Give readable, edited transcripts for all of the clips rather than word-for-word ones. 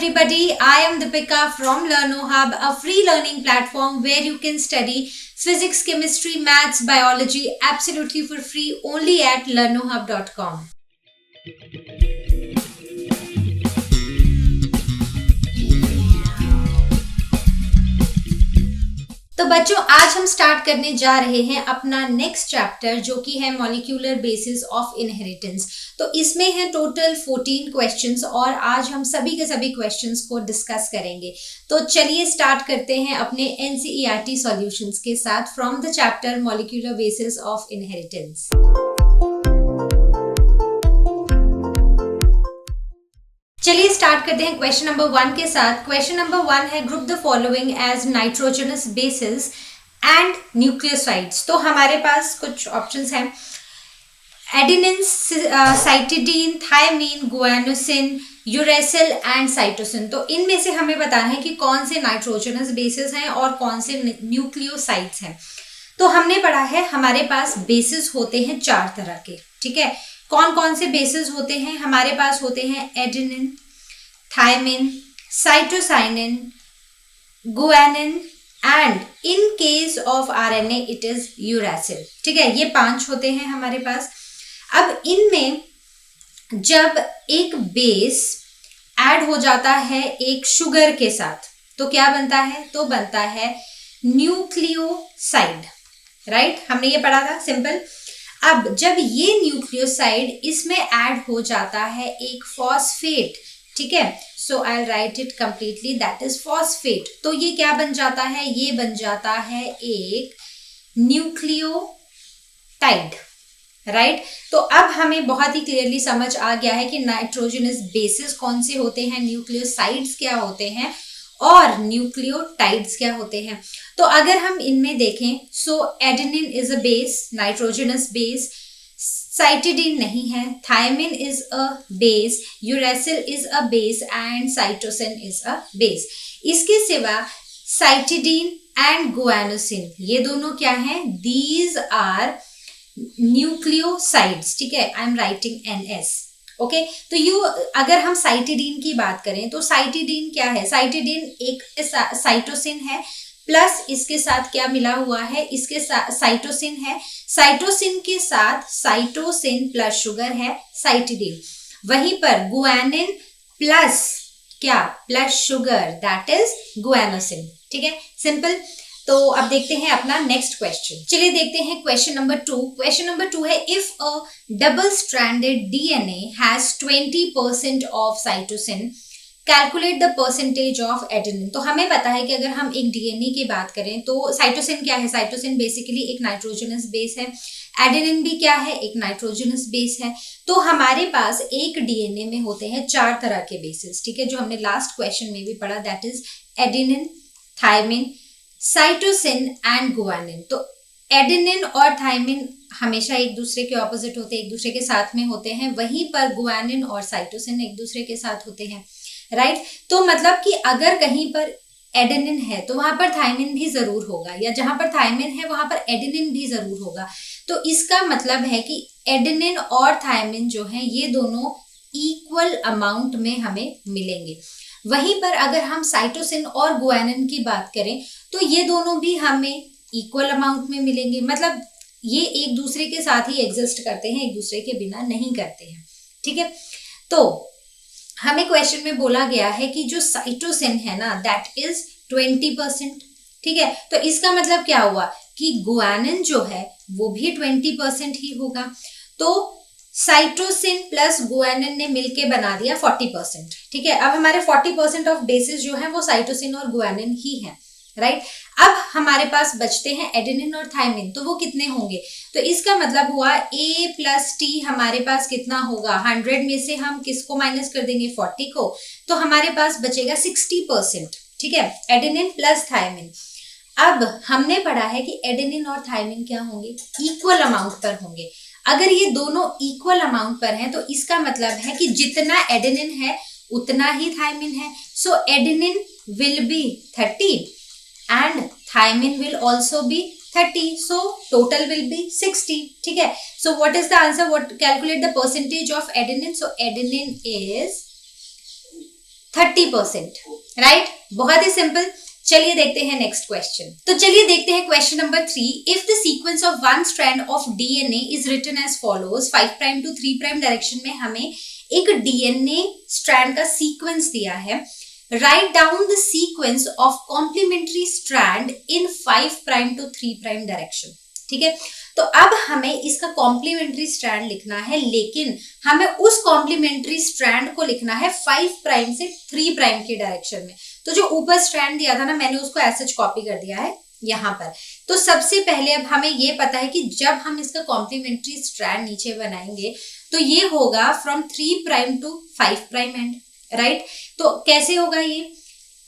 everybody, I am Deepika from LearnoHub, a free learning platform where you can study physics, chemistry, maths, biology absolutely for free only at learnohub.com. तो बच्चों, आज हम start करने जा रहे हैं अपना नेक्स्ट चैप्टर जो कि है मॉलिक्यूलर बेसिस ऑफ इनहेरिटेंस। तो इसमें है टोटल 14 क्वेश्चंस और आज हम सभी के सभी क्वेश्चंस को डिस्कस करेंगे। तो चलिए स्टार्ट करते हैं अपने एनसीईआरटी सॉल्यूशंस के साथ from the chapter molecular basis of inheritance. चलिए स्टार्ट करते हैं क्वेश्चन नंबर 1 के साथ। क्वेश्चन नंबर 1 है group the following as nitrogenous bases and nucleosides. तो हमारे पास कुछ ऑप्शंस हैं, adenine, cytidine, thymine, guanosine, uracil and cytosine. तो इनमें से हमें बताना है कि कौन से नाइट्रोजनस बेसिस हैं और कौन से न्यूक्लियोसाइड्स हैं। तो हमने पढ़ा है हमारे पास बेसिस होते हैं 4 तरह के, ठीक है। कौन कौन से बेसिस होते हैं? हमारे पास होते हैं adenine, thymine, cytosine, guanine and in case of RNA it is uracil, ठीक है। ये 5 होते हैं हमारे पास। अब इनमें जब एक बेस ऐड हो जाता है एक शुगर के साथ तो क्या बनता है? तो बनता है न्यूक्लियोसाइड, राइट। हमने ये पढ़ा था, सिंपल। अब जब ये न्यूक्लियोसाइड इसमें ऐड हो जाता है एक फॉस्फेट, ठीक है, so I write it completely, that is phosphate. तो ये क्या बन जाता है? ये बन जाता है एक न्यूक्लियोटाइड, राइट। तो अब हमें बहुत ही क्लियरली समझ आ गया है कि नाइट्रोजनस बेसिस कौन से होते हैं, न्यूक्लियोसाइड्स क्या होते हैं और न्यूक्लियोटाइड्स क्या होते हैं। तो अगर हम इनमें देखें, so adenine is a base, nitrogenous base, cytidine नहीं है, thymine is a base, uracil is a base and cytosine is a base. इसके सिवा साइटिडीन एंड गुआनोसिन ये दोनों क्या हैं? दीज आर न्यूक्लियोसाइड्स, ठीक है। I am writing NS, okay. तो अगर हम साइटिडीन की बात करें तो साइटिडीन क्या है? साइटिडीन एक साइटोसिन है प्लस इसके साथ क्या मिला हुआ है? इसके साथ साइटोसिन है, साइटोसिन के साथ साइटोसिन प्लस शुगर है साइटिडीन। वहीं पर गुआनिन प्लस क्या? Plus sugar, that is guanosine, ठीक है, सिंपल। तो अब देखते हैं अपना नेक्स्ट क्वेश्चन। चलिए देखते हैं क्वेश्चन नंबर 2। क्वेश्चन नंबर 2 है if a double stranded DNA has 20% of cytosine, calculate the percentage of adenine. तो हमें पता है कि अगर हम एक डीएनए की बात करें तो साइटोसिन क्या है? साइटोसिन बेसिकली एक नाइट्रोजनस बेस है, एडेनिन भी क्या है? एक नाइट्रोजनस बेस है। तो हमारे पास एक डीएनए में होते हैं 4 तरह के बेसिस, ठीक है, जो हमने लास्ट क्वेश्चन में भी पढ़ा, that is adenine, thymine, cytosine and guanine. तो एडेनिन और थायमिन हमेशा एक दूसरे के ऑपोजिट होते हैं, एक दूसरे के साथ में होते हैं। वहीं पर गुआनिन और साइटोसिन एक दूसरे के साथ होते हैं, राइट। तो मतलब कि अगर कहीं पर एडेनिन है तो वहां पर थायमिन भी जरूर होगा, या जहां पर थायमिन है वहां पर एडेनिन भी जरूर होगा। तो इसका मतलब है कि एडेनिन और थायमिन जो है ये दोनों इक्वल अमाउंट में हमें मिलेंगे। वहीं पर अगर हम साइटोसिन और गुआनिन की बात करें तो ये दोनों भी हमें इक्वल अमाउंट में मिलेंगे। मतलब ये एक दूसरे के साथ ही एग्जिस्ट करते हैं, एक दूसरे के बिना नहीं करते हैं, ठीक है। तो हमें क्वेश्चन में बोला गया है कि जो साइटोसिन है ना दैट इज 20%, ठीक है। तो इसका मतलब क्या हुआ कि गुआनिन जो है वो भी 20% ही होगा। तो साइटोसिन प्लस गुआनिन ने मिलके बना दिया 40%, ठीक है। अब हमारे 40% ऑफ बेसिस जो है वो साइटोसिन और गुआनिन ही है, राइट। अब हमारे पास बचते हैं एडेनिन और थायमिन, तो वो कितने होंगे? तो इसका मतलब हुआ A प्लस T हमारे पास कितना होगा? 100 में से हम किसको माइनस कर देंगे? 40 को। तो हमारे पास बचेगा 60%, ठीक है, एडेनिन प्लस थायमिन। अब हमने पढ़ा है कि एडेनिन और थायमिन क्या होंगे? इक्वल अमाउंट पर होंगे। अगर ये दोनों इक्वल अमाउंट पर हैं तो इसका मतलब है कि जितना एडेनिन है उतना ही थायमिन है। So adenine will be 30 and thiamine will also be 30, so total will be 60, ठीक है। So what is the answer? What calculate the percentage of adenine? So adenine is 30%, right. बहुत ही सिंपल। चलिए देखते हैं नेक्स्ट क्वेश्चन। तो चलिए देखते हैं question number 3। If the sequence of one strand of DNA is written as follows, 5 prime to 3 prime direction में हमें एक डीएनए स्ट्रैंड का सीक्वेंस दिया है। Write down the sequence of complementary strand in 5 prime to 3 prime direction. ठीक है, तो अब हमें इसका कॉम्प्लीमेंट्री स्ट्रैंड लिखना है, लेकिन हमें उस कॉम्प्लीमेंट्री स्ट्रैंड को लिखना है 5 प्राइम से 3 प्राइम की डायरेक्शन में। तो जो ऊपर स्ट्रैंड दिया था ना, मैंने उसको ऐसे कॉपी कर दिया है यहाँ पर। तो सबसे पहले अब हमें ये पता है कि जब हम इसका कॉम्प्लीमेंट्री स्ट्रैंड नीचे बनाएंगे तो ये होगा from 3 prime to 5 prime end, right. तो कैसे होगा ये?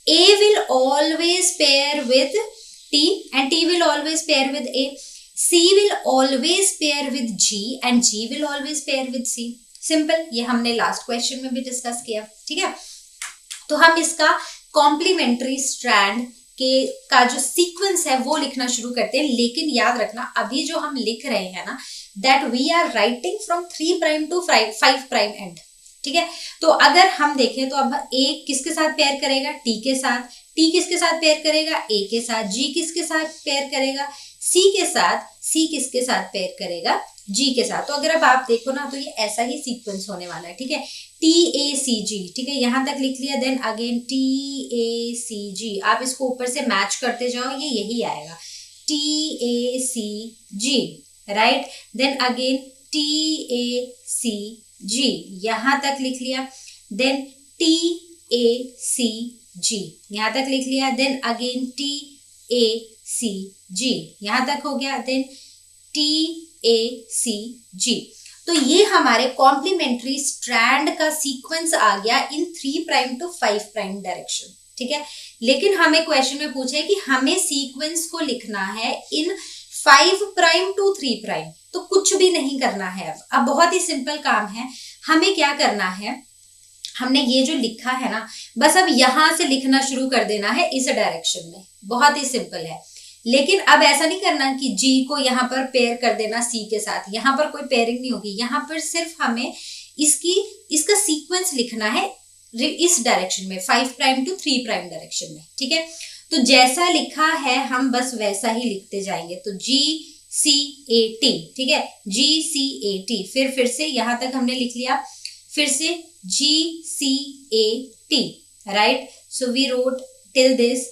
A will always pair with T and T will always pair with A. C will always pair with G and G will always pair with C. Simple, ये हमने last question में भी discuss किया। ठीक है, तो हम इसका कॉम्प्लीमेंट्री स्ट्रैंड का जो सीक्वेंस है वो लिखना शुरू करते हैं। लेकिन याद रखना, अभी जो हम लिख रहे हैं ना, that we are writing from 3 prime to 5 prime end. ठीक है, तो अगर हम देखें तो अब A किसके साथ पेयर करेगा? T के साथ। T किसके साथ पेयर करेगा? A के साथ। G किसके साथ पेयर करेगा? C के साथ। C किसके साथ पेयर करेगा? G के साथ। तो अगर अब आप देखो ना, तो ये ऐसा ही सीक्वेंस होने वाला है। ठीक है, TACG। ठीक है, यहां तक लिख लिया। देन अगेन TACG, आप इसको ऊपर से मैच करते जाओ, ये यही आएगा TACG, right. Then again TACG, यहां तक लिख लिया। देन TACG, यहां तक लिख लिया। देन अगेन TACG, यहां तक हो गया। Then TACG। तो ये हमारे कॉम्प्लीमेंट्री स्ट्रैंड का सीक्वेंस आ गया in 3 prime to 5 prime direction. ठीक है, लेकिन हमें क्वेश्चन में पूछा है कि हमें सीक्वेंस को लिखना है इन 5 प्राइम टू 3 प्राइम। तो कुछ भी नहीं करना है। अब बहुत ही सिंपल काम है। हमें क्या करना है, हमने ये जो लिखा है ना, बस अब यहां से लिखना शुरू कर देना है इस डायरेक्शन में। बहुत ही सिंपल है। लेकिन अब ऐसा नहीं करना कि G को यहाँ पर पेयर कर देना C के साथ, यहाँ पर कोई पेयरिंग नहीं होगी। यहाँ पर सिर्फ हमें इसका सीक्वेंस लिखना है इस डायरेक्शन में, 5 प्राइम टू 3 प्राइम डायरेक्शन में। ठीक है, तो जैसा लिखा है हम बस वैसा ही लिखते जाएंगे। तो GCAT, ठीक है, GCAT, फिर से यहां तक हमने लिख लिया, फिर से GCAT, right. So we wrote till this,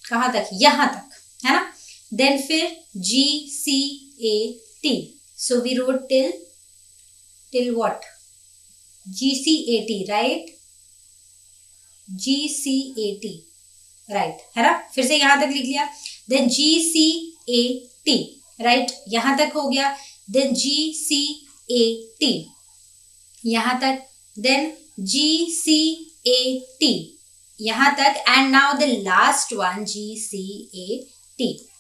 कहां तक? यहां तक, है ना। देन फिर GCAT, so we wrote till what? GCAT, right, GCAT, right, है ना। फिर से यहां तक लिख लिया। देन GCAT, राइट, यहां तक हो गया। देन GCAT, यहां तक। देन GCAT, यहां तक। And now the last one, GCAT।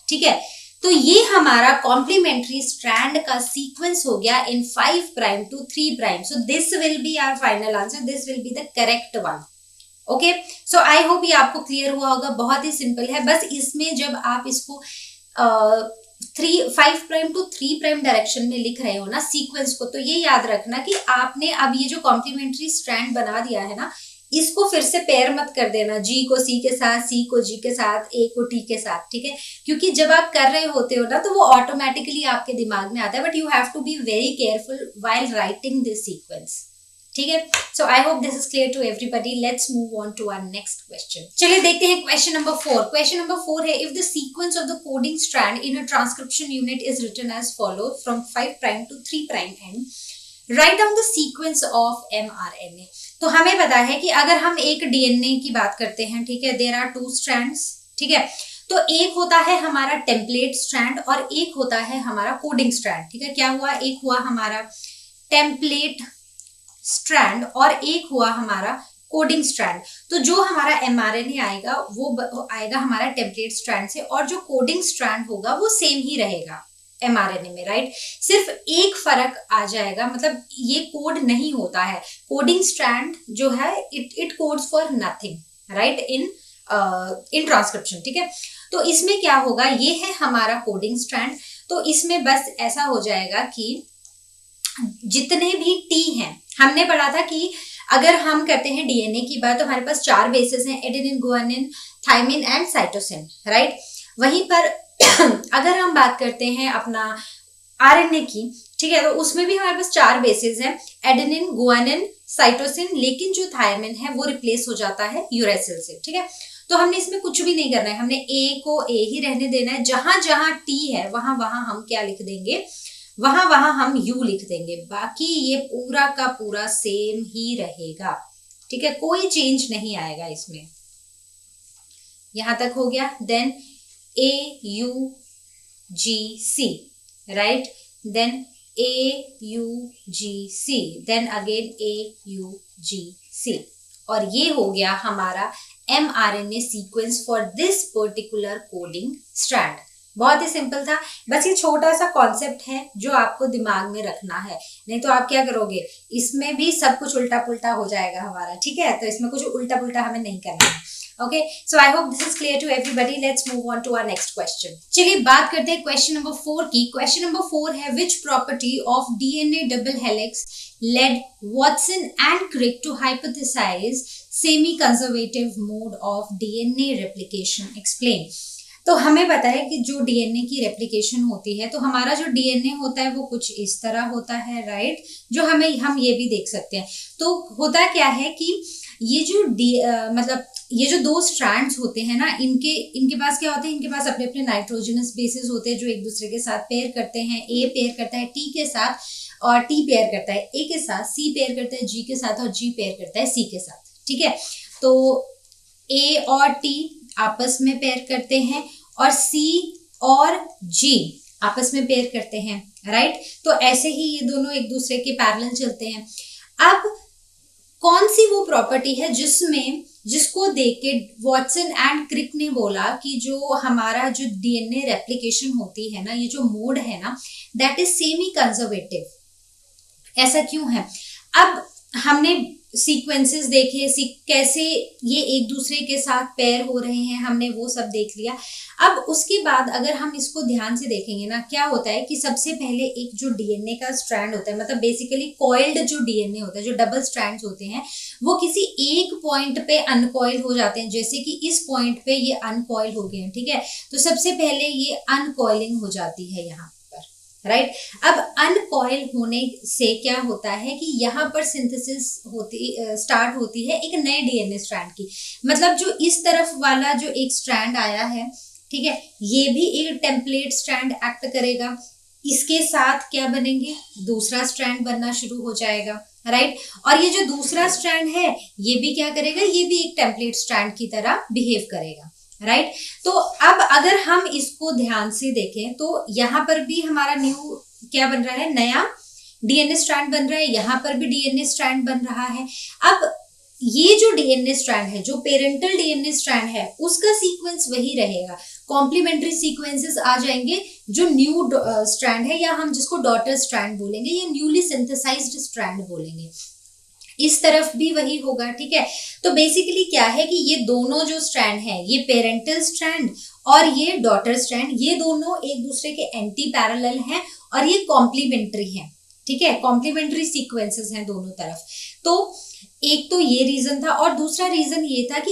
ठीक है, तो ये हमारा कॉम्प्लीमेंट्री स्ट्रैंड का सीक्वेंस हो गया in 5 prime to 3 prime. So this will be our final answer, this will be the correct one. Okay, so I hope ये आपको क्लियर हुआ होगा। बहुत ही सिंपल है। बस इसमें जब आप इसको 5 प्राइम टू 3 प्राइम डायरेक्शन में लिख रहे हो ना सीक्वेंस को, तो ये याद रखना कि आपने अब ये जो कॉम्प्लीमेंट्री स्ट्रैंड बना दिया है ना, इसको फिर से पेयर मत कर देना, G को C के साथ, C को G के साथ, A को T के साथ। ठीक है, क्योंकि जब आप कर रहे होते हो ना, तो वो ऑटोमेटिकली आपके दिमाग में आता है। But you have to be very careful while writing this sequence. ठीक है, so I hope this is clear to everybody. Let's move on to our next question. चलिए देखते हैं क्वेश्चन नंबर 4। क्वेश्चन नंबर 4 है, if the sequence of the coding strand in a transcription unit is written as follow from 5 prime to 3 prime end, write down the sequence of mRNA। तो हमें पता है कि अगर हम एक डीएनए की बात करते हैं, ठीक है, देयर आर 2 स्ट्रैंड्स। ठीक है, तो एक होता है हमारा टेम्पलेट स्ट्रैंड और एक होता है हमारा कोडिंग स्ट्रैंड। ठीक है, क्या हुआ? एक हुआ हमारा टेम्पलेट स्ट्रैंड और एक हुआ हमारा कोडिंग स्ट्रैंड। तो जो हमारा mRNA आएगा वो आएगा हमारा टेम्पलेट स्ट्रैंड से, और जो कोडिंग स्ट्रैंड होगा वो सेम ही रहेगा mRNA में, राइट। सिर्फ एक फर्क आ जाएगा, मतलब ये कोड नहीं होता है। कोडिंग स्ट्रैंड जो है it codes for nothing, right, in transcription. ठीक है, तो इसमें क्या होगा, ये है हमारा कोडिंग स्ट्रैंड। तो इसमें बस ऐसा हो जाएगा कि जितने भी T हैं, हमने पढ़ा था कि अगर हम करते हैं डीएनए की बात तो हमारे पास 4 बेसेस हैं, adenine, guanine, thymine and cytosine, right. वहीं पर अगर हम बात करते हैं अपना आरएनए की, ठीक है, तो उसमें भी हमारे पास 4 बेसेस हैं, एडेनिन, गुआनिन, साइटोसिन, लेकिन जो थायमिन है वो रिप्लेस हो जाता है यूरेसिल से, ठीक है। तो हमने इसमें कुछ भी नहीं करना है, हमने ए को ए ही रहने देना है, जहां जहां टी है वहां वहां हम क्या लिख देंगे, वहां वहां हम यू लिख देंगे, बाकी ये पूरा का पूरा सेम ही रहेगा, ठीक है, कोई चेंज नहीं आएगा इसमें। यहां तक हो गया। Then A U G C, right, then A U G C, then again A U G C, और ये हो गया हमारा mRNA sequence for this particular coding strand. बहुत ही सिंपल था, बस ये छोटा सा कॉन्सेप्ट है जो आपको दिमाग में रखना है, नहीं तो आप क्या करोगे, इसमें भी सब कुछ उल्टा पुल्टा हो जाएगा हमारा, ठीक है, तो इसमें कुछ उल्टा पुल्टा हमें नहीं करना है। Okay, so I hope this is clear to everybody. Let's move on to our next question. चलिए बात करते हैं क्वेश्चन नंबर 4 की। क्वेश्चन नंबर 4 है, which property of DNA double helix led Watson and Crick to hypothesize semi-conservative mode of DNA replication. Explain. तो हमें पता है कि जो डीएनए की रेप्लिकेशन होती है, तो हमारा जो डीएनए होता है वो कुछ इस तरह होता है, राइट, जो हम ये भी देख सकते हैं। तो होता क्या है कि ये जो मतलब ये जो 2 स्ट्रैंड्स होते हैं ना, इनके पास क्या होते हैं, इनके पास अपने अपने नाइट्रोजनस बेसिस होते हैं जो एक दूसरे के साथ पेयर करते हैं। ए पेयर करता है टी के साथ और टी पेयर करता है ए के साथ, सी पेयर करता है जी के साथ और जी पेयर करता है सी के साथ, ठीक है। तो ए और टी आपस में पेयर करते हैं और सी और जी आपस में पेयर करते हैं, राइट। तो ऐसे ही ये दोनों एक दूसरे के पैरेलल चलते हैं। अब कौन सी वो प्रॉपर्टी है जिसको देख के वॉटसन एंड क्रिक ने बोला कि जो हमारा जो डीएनए रेप्लिकेशन होती है ना, ये जो मोड है ना, दैट इज सेमी कंजर्वेटिव। ऐसा क्यों है? अब हमने सीक्वेंसेस देखे, कैसे ये एक दूसरे के साथ पेयर हो रहे हैं, हमने वो सब देख लिया। अब उसके बाद अगर हम इसको ध्यान से देखेंगे ना, क्या होता है कि सबसे पहले एक जो डीएनए का स्ट्रैंड होता है, मतलब बेसिकली कॉइल्ड जो डीएनए होता है, जो डबल स्ट्रैंड्स होते हैं, वो किसी एक पॉइंट पे अनकॉइल हो जाते हैं। जैसे कि इस पॉइंट पे ये अनकॉइल हो गए हैं, ठीक है, तो सबसे पहले ये अनकॉइलिंग हो जाती है यहाँ, राइट। अब अनकॉइल होने से क्या होता है कि यहाँ पर सिंथेसिस स्टार्ट होती है एक नए डीएनए स्ट्रैंड की। मतलब जो इस तरफ वाला जो एक स्ट्रैंड आया है, ठीक है, ये भी एक टेम्पलेट स्ट्रैंड एक्ट करेगा, इसके साथ क्या बनेंगे, दूसरा स्ट्रैंड बनना शुरू हो जाएगा, राइट। और ये जो दूसरा स्ट्रैंड है ये भी क्या करेगा, ये भी एक टेम्पलेट स्ट्रैंड की तरह बिहेव करेगा, राइट। तो अब अगर हम इसको ध्यान से देखें तो यहाँ पर भी हमारा न्यू क्या बन रहा है, नया डीएनए स्ट्रैंड बन रहा है, यहाँ पर भी डीएनए स्ट्रैंड बन रहा है। अब ये जो डीएनए स्ट्रैंड है, जो पेरेंटल डीएनए स्ट्रैंड है, उसका सीक्वेंस वही रहेगा, कॉम्प्लीमेंट्री सीक्वेंसेस आ जाएंगे। जो न्यू स्ट्रैंड है, या हम जिसको डॉटर स्ट्रैंड बोलेंगे या न्यूली सिंथेसाइज्ड स्ट्रैंड बोलेंगे, इस तरफ भी वही होगा, ठीक है। तो बेसिकली क्या है कि ये दोनों जो स्ट्रैंड है, ये पेरेंटल स्ट्रैंड और ये डॉटर स्ट्रैंड, ये दोनों एक दूसरे के एंटी पैरेलल हैं और ये कॉम्प्लीमेंट्री हैं, ठीक है, कॉम्प्लीमेंट्री सीक्वेंसेस हैं दोनों तरफ। तो एक तो ये रीजन था, और दूसरा रीजन ये था कि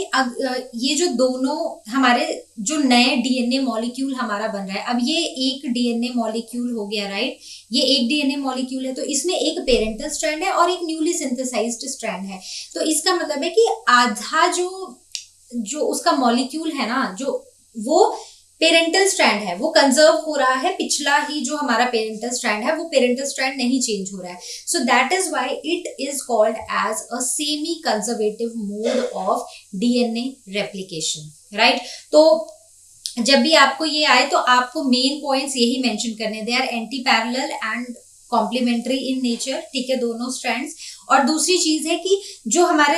ये जो दोनों हमारे जो नए डीएनए मॉलिक्यूल हमारा बन रहा है, अब ये एक डीएनए मॉलिक्यूल हो गया, राइट, ये एक डीएनए मॉलिक्यूल है, तो इसमें एक पेरेंटल स्ट्रैंड है और एक न्यूली सिंथेसाइज्ड स्ट्रैंड है। तो इसका मतलब है कि आधा जो उसका मॉलिक्यूल है ना, जो वो पेरेंटल स्ट्रैंड है, वो कंजर्व हो रहा है, पिछला ही जो हमारा पेरेंटल स्ट्रैंड है वो पेरेंटल स्ट्रैंड नहीं चेंज हो रहा है। So that is why it is called as a semi conservative mode of DNA replication, right. तो जब भी आपको ये आए तो आपको मेन पॉइंट्स यही मेंशन करने, they are antiparallel and complementary in nature, ठीक है, दोनों स्ट्रैंड्स। और दूसरी चीज है कि जो हमारे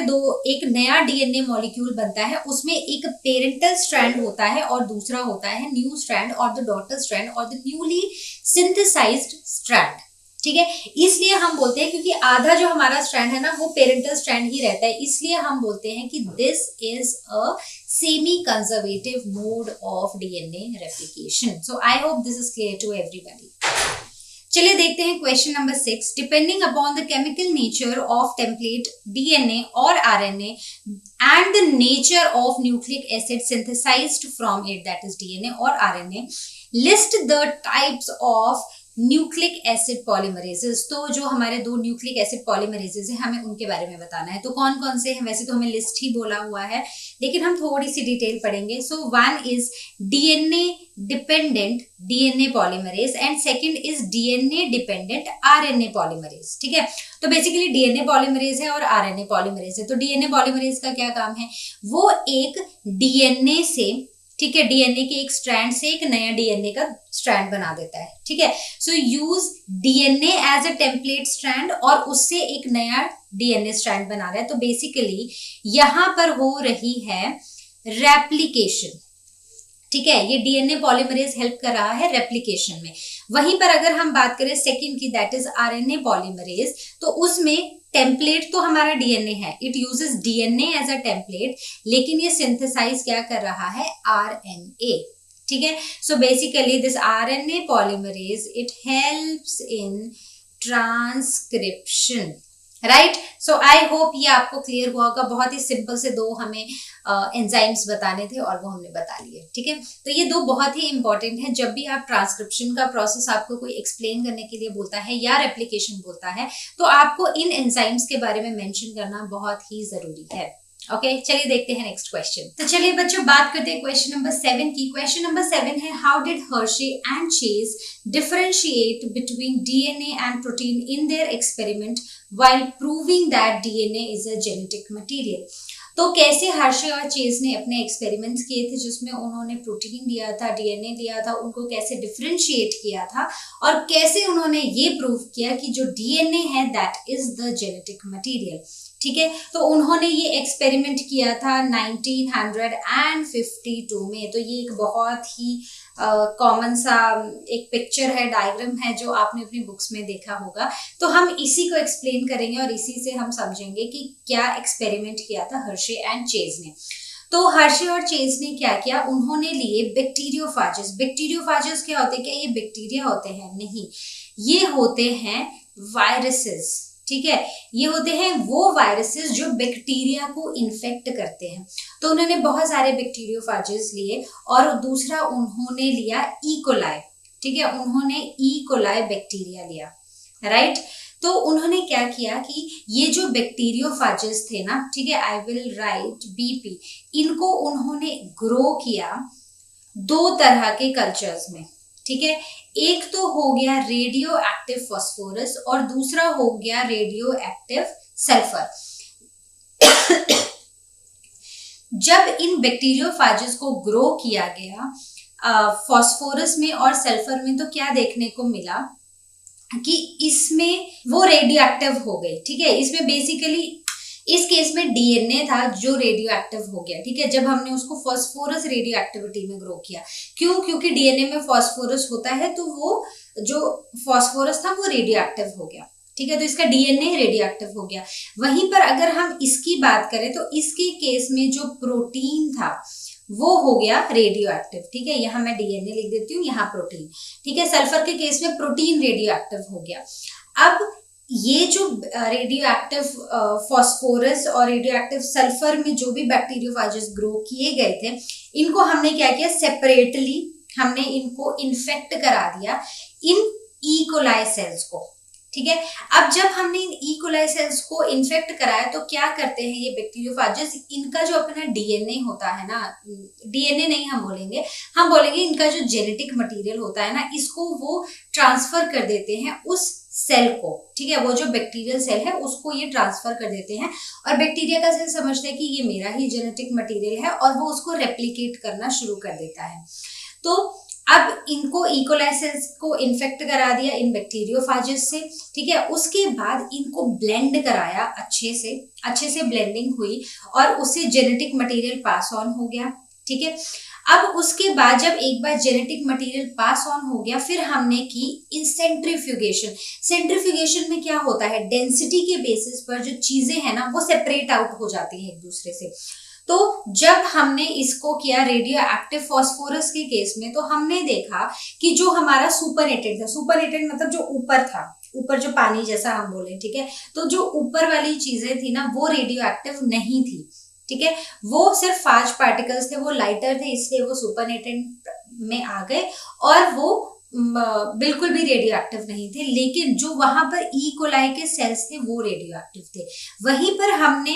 एक नया डीएनए मॉलिक्यूल बनता है, उसमें एक पेरेंटल स्ट्रैंड होता है और दूसरा होता है न्यू स्ट्रैंड और द डॉटर स्ट्रैंड और द न्यूली सिंथेसाइज्ड स्ट्रैंड, ठीक है। इसलिए हम बोलते हैं, क्योंकि आधा जो हमारा स्ट्रैंड है ना वो पेरेंटल स्ट्रैंड ही रहता है, इसलिए हम बोलते हैं कि this is a semi conservative mode of DNA replication. So I hope this is clear to everybody. चलिए देखते हैं question number 6। Depending upon the chemical nature of template DNA और RNA and the nature of nucleic acid synthesized from it, that is DNA और RNA, list the types of nucleic acid polymerases. तो जो हमारे दो nucleic acid polymerases हैं हमें उनके बारे में बताना है। तो कौन कौन से हैं? वैसे तो हमें लिस्ट ही बोला हुआ है, लेकिन हम थोड़ी सी डिटेल पढ़ेंगे। So one is DNA dependent DNA polymerase and second is DNA dependent RNA polymerase. ठीक है, तो बेसिकली डीएनए पॉलीमरेज है और आरएनए पॉलीमरेज है। तो डीएनए पॉलीमरेज का क्या काम है? वो एक डीएनए से, ठीक है, डीएनए के एक स्ट्रैंड से एक नया डीएनए का स्ट्रैंड बना देता है। ठीक है, so use DNA as a template strand और उससे एक नया डीएनए स्ट्रैंड बना रहा है। तो बेसिकली यहां पर हो रही है रेप्लिकेशन। ठीक है, ये डीएनए पॉलीमरेज हेल्प कर रहा है रेप्लिकेशन में। वहीं पर अगर हम बात करें सेकंड की, दैट इज आरएनए पॉलीमरेज, तो उसमें टेम्पलेट तो हमारा डीएनए है, it uses DNA as a template, लेकिन ये सिंथेसाइज क्या कर रहा है? आरएनए। ठीक है, so basically this RNA polymerase it helps in transcription, right. So I hope ये आपको क्लियर हुआ होगा। बहुत ही सिंपल से दो हमें एंजाइम्स बताने थे और वो हमने बता लिए। ठीक है, तो ये दो बहुत ही इंपॉर्टेंट है। जब भी आप ट्रांसक्रिप्शन का प्रोसेस आपको कोई एक्सप्लेन करने के लिए बोलता है या रेप्लिकेशन बोलता है, तो आपको इन एंजाइम्स के बारे में मेंशन करना बहुत ही जरूरी है। ओके, चलिए देखते हैं नेक्स्ट क्वेश्चन। तो चलिए बच्चों बात करते हैं क्वेश्चन नंबर 7 की। क्वेश्चन नंबर 7 है, how did Hershey and chase differentiate between DNA and protein in their experiment while proving that DNA is a genetic material. तो कैसे हर्शे और चेज ने अपने एक्सपेरिमेंट्स किए थे जिसमें उन्होंने प्रोटीन लिया था, डीएनए लिया था, उनको कैसे डिफरेंशिएट किया था और कैसे उन्होंने ये प्रूव किया कि जो डीएनए है that is the genetic material. ठीक है, तो उन्होंने ये एक्सपेरिमेंट किया था 1952 में। तो ये एक बहुत ही कॉमन सा एक पिक्चर है, डायग्राम है, जो आपने अपनी बुक्स में देखा होगा। तो हम इसी को एक्सप्लेन करेंगे और इसी से हम समझेंगे कि क्या एक्सपेरिमेंट किया था हर्शे एंड चेज ने। तो हर्शे और चेज ने क्या किया? उन्होंने लिए बैक्टीरियोफाजेस। बैक्टीरियोफाजेस क्या होते हैं? क्या ये बैक्टीरिया होते हैं? नहीं, ये होते हैं वायरसेस। ठीक है, ये होते हैं वो वायरसेस जो बैक्टीरिया को इन्फेक्ट करते हैं। तो उन्होंने बहुत सारे बैक्टीरियोफाजेस लिए और दूसरा उन्होंने लिया इकोलाई। ठीक है, उन्होंने इकोलाई बैक्टीरिया लिया, राइट। तो उन्होंने क्या किया कि ये जो बैक्टीरियोफाजेस थे ना, ठीक है, आई विल राइट बीपी, इनको उन्होंने ग्रो किया दो तरह के कल्चर्स में। ठीक है, एक तो हो गया रेडियो एक्टिव फास्फोरस और दूसरा हो गया रेडियो एक्टिव सल्फर। जब इन बैक्टीरियोफाजेस को ग्रो किया गया फास्फोरस में और सल्फर में, तो क्या देखने को मिला कि इसमें वो रेडियो एक्टिव हो गए। ठीक है, इसमें बेसिकली इस केस में डीएनए था जो रेडियो एक्टिव हो गया। ठीक है, जब हमने उसको फास्फोरस रेडियो एक्टिविटी में ग्रो किया। क्यों? क्योंकि डीएनए में फास्फोरस होता है, तो वो जो फास्फोरस था वो रेडियो एक्टिव हो गया। ठीक है, तो इसका डीएनए रेडियो एक्टिव हो गया। वहीं पर अगर हम इसकी बात करें तो इसके केस में जो प्रोटीन था वो हो गया रेडियो एक्टिव। ठीक है, यहाँ मैं डीएनए लिख देती हूँ, यहाँ प्रोटीन। ठीक है, सल्फर के केस में प्रोटीन रेडियो एक्टिव हो गया। अब ये जो रेडियो एक्टिव फास्फोरस और रेडियो एक्टिव सल्फर में जो भी बैक्टीरियोफाजेस ग्रो किए गए थे, इनको हमने क्या किया? सेपरेटली हमने इनको इन्फेक्ट करा दिया इन इकोलाई सेल्स को। ठीक है, अब जब हमने इन इकोलाई सेल्स को इन्फेक्ट कराया तो क्या करते हैं ये बैक्टीरियोफाजेस? इनका जो अपना डीएनए होता है ना, डीएनए नहीं हम बोलेंगे इनका जो जेनेटिक मटेरियल होता है ना, इसको वो ट्रांसफर कर देते हैं उस सेल को। ठीक है, वो जो बैक्टीरियल सेल है उसको ये ट्रांसफर कर देते हैं और बैक्टीरिया का सेल समझता है कि ये मेरा ही जेनेटिक मटेरियल है और वो उसको रेप्लिकेट करना शुरू कर देता है। तो अब इनको इकोलाई सेल्स को इन्फेक्ट करा दिया इन बैक्टीरियोफाजेस से। ठीक है, उसके बाद इनको ब्लेंड कराया, अच्छे से ब्लेंडिंग हुई और उससे जेनेटिक मटेरियल पास ऑन हो गया। ठीक है, अब उसके बाद जब एक बार जेनेटिक मटेरियल पास ऑन हो गया, फिर हमने की इन सेंट्रीफ्यूगेशन। सेंट्रीफ्यूगेशन में क्या होता है? डेंसिटी के बेसिस पर जो चीजें हैं ना वो सेपरेट आउट हो जाती है एक दूसरे से। तो जब हमने इसको किया रेडियो एक्टिव फॉस्फोरस के केस में, तो हमने देखा कि जो हमारा सुपरनेटेंट था, सुपरनेटेंट मतलब जो ऊपर था, ऊपर जो पानी जैसा हम बोले, ठीक है, तो जो ऊपर वाली चीजें थी ना वो रेडियो एक्टिव नहीं थी, ठीक है, वो सिर्फ फाज पार्टिकल्स थे, वो लाइटर थे, इसलिए वो सुपरनेटेंट में आ गए और वो बिल्कुल भी रेडियो एक्टिव नहीं थे। लेकिन जो वहां पर ई कोलाई के सेल्स थे वो रेडियो एक्टिव थे। वहीं पर हमने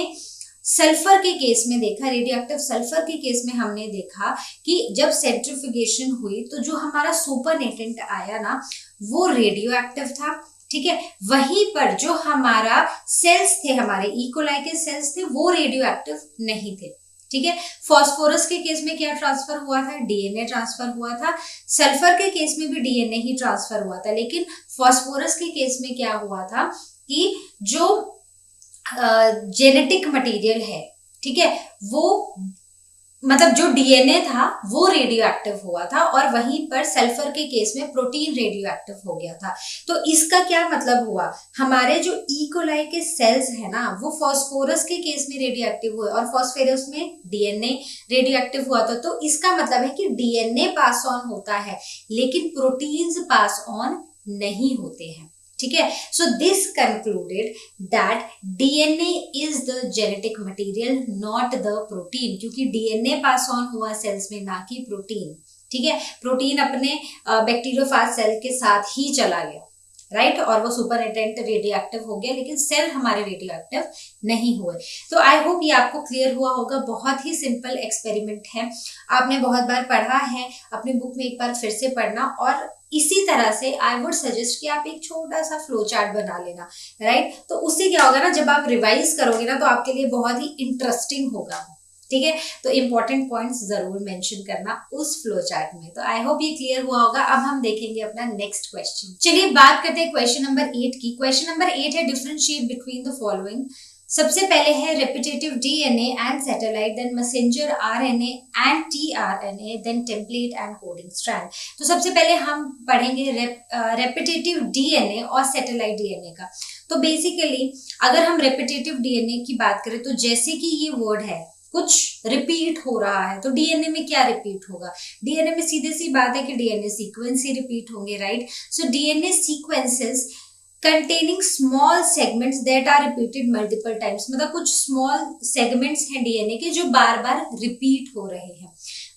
सल्फर के केस में देखा, रेडियो एक्टिव सल्फर के केस में हमने देखा कि जब सेंट्रिफिकेशन हुई तो जो हमारा सुपरनेटेंट आया ना वो रेडियो एक्टिव था, ठीक है। वहीं पर जो हमारा सेल्स थे, हमारे ई कोलाई के सेल्स थे, वो रेडियो एक्टिव नहीं थे, ठीक है। फॉस्फोरस के केस में क्या ट्रांसफर हुआ था? डीएनए ट्रांसफर हुआ था। सल्फर के केस में भी डीएनए ही ट्रांसफर हुआ था, लेकिन फॉस्फोरस के केस में क्या हुआ था कि जो जेनेटिक मटेरियल है, ठीक है, वो मतलब जो डीएनए था वो रेडियो एक्टिव हुआ था और वहीं पर सल्फर के केस में प्रोटीन रेडियो एक्टिव हो गया था। तो इसका क्या मतलब हुआ? हमारे जो ई कोलाई के सेल्स है ना वो फॉस्फोरस के केस में रेडियो एक्टिव हुए और फॉस्फोरस में डीएनए रेडियो एक्टिव हुआ था। तो इसका मतलब है कि डीएनए पास ऑन होता है लेकिन प्रोटीन्स पास ऑन नहीं होते हैं, ठीक है। So this concluded that DNA is the genetic material not the protein, क्योंकि डीएनए पास ऑन हुआ सेल्स में, ना कि प्रोटीन, ठीक है। प्रोटीन अपने बैक्टीरियोफाज सेल के साथ ही चला गया, राइट, और वो सुपरनेटेंट रेडियो एक्टिव हो गया, लेकिन सेल हमारे रेडियो एक्टिव नहीं हुए। तो आई होप ये आपको क्लियर हुआ होगा। बहुत ही सिंपल एक्सपेरिमेंट है, आपने बहुत बार पढ़ा है, अपनी बुक में एक बार फिर से पढ़ना और इसी तरह से आई वुड सजेस्ट कि आप एक छोटा सा फ्लो चार्ट बना लेना, राइट। तो उससे क्या होगा ना, जब आप रिवाइज करोगे ना तो आपके लिए बहुत ही इंटरेस्टिंग होगा, ठीक है। तो इंपॉर्टेंट पॉइंट्स जरूर मेंशन करना उस फ्लो चार्ट में। तो आई होप ये क्लियर हुआ होगा। अब हम देखेंगे अपना नेक्स्ट क्वेश्चन। चलिए बात करते हैं क्वेश्चन नंबर 8 की। क्वेश्चन नंबर 8 है डिफरेंशिएट बिटवीन द फॉलोइंग। सबसे पहले है repetitive DNA and satellite, then messenger RNA and tRNA, then template and coding strand. तो सबसे पहले हम पढ़ेंगे रेपिटेटिव डीएनए और सैटेलाइट डीएनए का। तो बेसिकली अगर हम रेपिटेटिव डीएनए की बात करें तो जैसे कि ये वर्ड है कुछ रिपीट हो रहा है, तो डीएनए में क्या रिपीट होगा? डीएनए में सीधे सी बात है कि डीएनए सीक्वेंस ही रिपीट होंगे, right. So DNA sequences containing small segments that are repeated multiple times, मतलब कुछ small segments हैं डीएनए के जो बार बार रिपीट हो रहे हैं।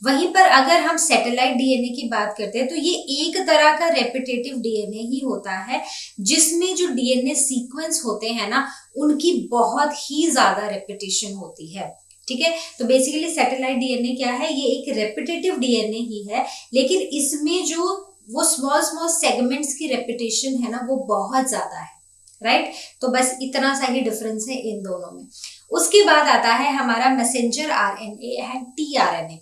वहीं पर अगर हम सैटेलाइट डीएनए की बात करते हैं तो ये एक तरह का रेपिटेटिव डीएनए ही होता है जिसमें जो डीएनए सीक्वेंस होते हैं ना उनकी बहुत ही ज्यादा रेपिटेशन होती है, ठीक है। तो बेसिकली सैटेलाइट डीएनए क्या है? ये एक रेपिटेटिव डीएनए ही है, लेकिन इसमें जो वो स्मॉल स्मॉल सेगमेंट्स की रेपिटेशन है ना वो बहुत ज्यादा है, राइट। तो बस इतना सा ही डिफरेंस है इन दोनों में। उसके बाद आता है हमारा messenger RNA and tRNA.